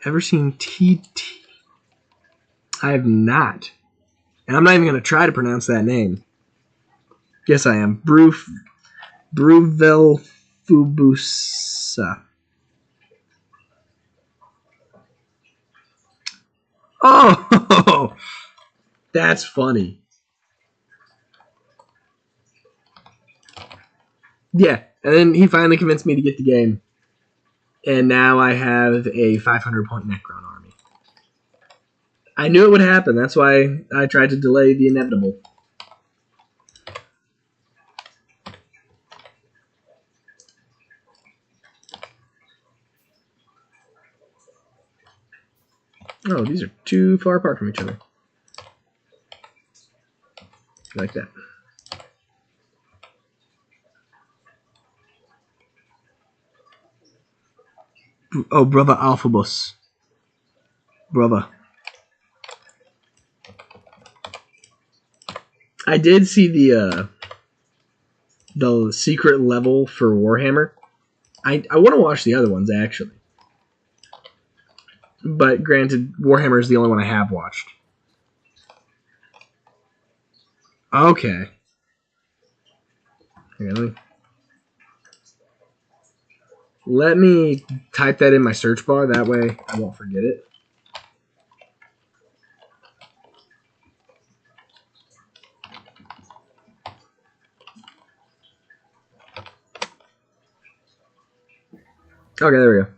Ever seen TT? I have not. And I'm not even going to try to pronounce that name. Yes, I am. Bruvel Fubusa. Oh, that's funny. Yeah, and then he finally convinced me to get the game. And now I have a 500-point Necron army. I knew it would happen. That's why I tried to delay the inevitable. Oh, these are too far apart from each other. Like that. Oh, brother Alphabus. Brother. I did see the secret level for Warhammer. I want to watch the other ones, actually. But granted, Warhammer is the only one I have watched. Okay. Really? Let me type that in my search bar. That way I won't forget it. Okay, there we go.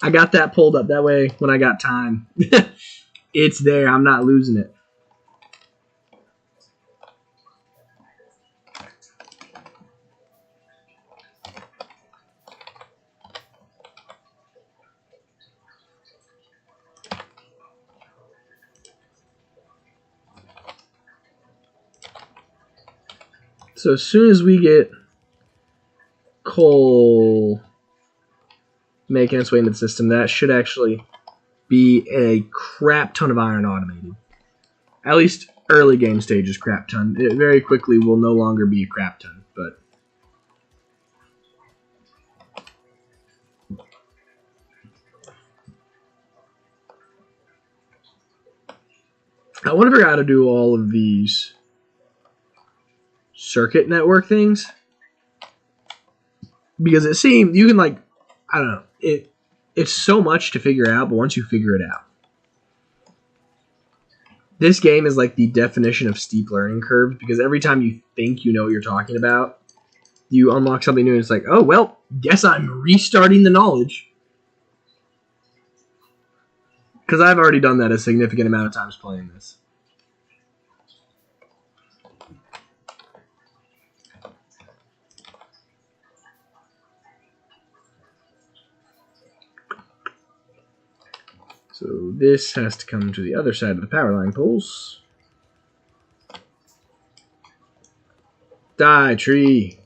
I got that pulled up. That way, when I got time, it's there. I'm not losing it. So as soon as we get coal making its way into the system, that should actually be a crap ton of iron automated. At least early game stages crap ton. It very quickly will no longer be a crap ton, but I want to figure out how to do all of these circuit network things. Because it seems you can I don't know, it's so much to figure out, but once you figure it out. This game is like the definition of steep learning curves because every time you think you know what you're talking about, you unlock something new and it's like, oh, well, guess I'm restarting the knowledge. Because I've already done that a significant amount of times playing this. So this has to come to the other side of the power line poles. Die, tree.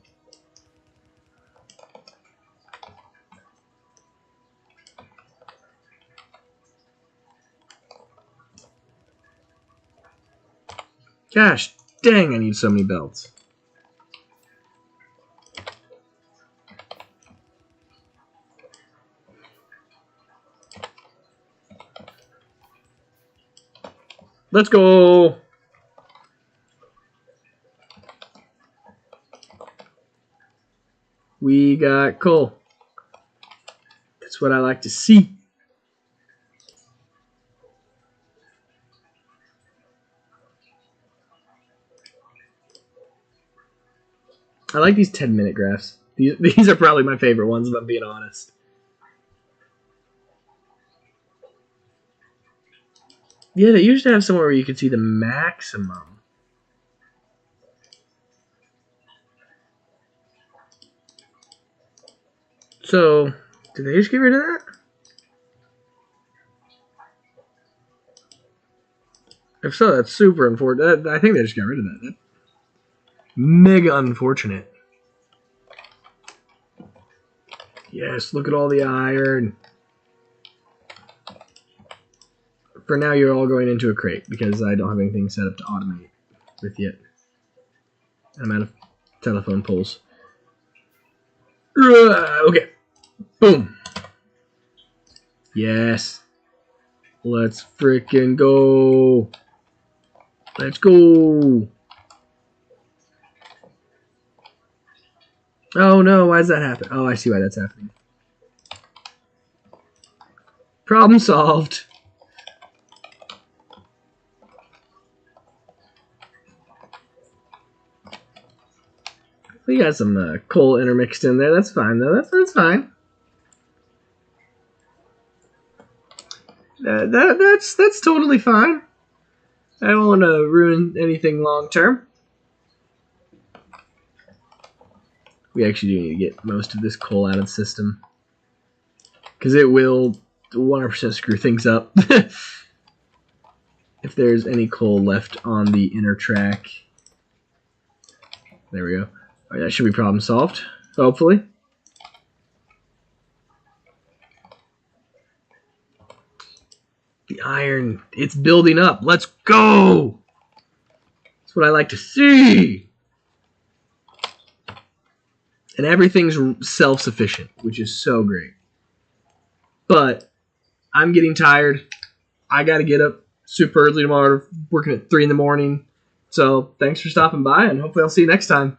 Gosh dang, I need so many belts. Let's go. We got coal. That's what I like to see. I like these 10-minute graphs. These are probably my favorite ones, if I'm being honest. Yeah, they used to have somewhere where you could see the maximum. So, did they just get rid of that? If so, that's super unfortunate. I think they just got rid of that. That's mega unfortunate. Yes, look at all the iron. For now, you're all going into a crate because I don't have anything set up to automate with yet. I'm out of telephone poles. Okay. Boom. Yes. Let's frickin' go. Let's go. Oh no, why does that happen? Oh, I see why that's happening. Problem solved. We got some coal intermixed in there. That's fine though. That's fine. That's totally fine. I don't want to ruin anything long term. We actually do need to get most of this coal out of the system because it will 100% screw things up. If there's any coal left on the inner track. There we go. All right, that should be problem solved, hopefully. The iron, it's building up. Let's go! That's what I like to see. And everything's self-sufficient, which is so great. But I'm getting tired. I got to get up super early tomorrow, working at 3 in the morning. So thanks for stopping by, and hopefully I'll see you next time.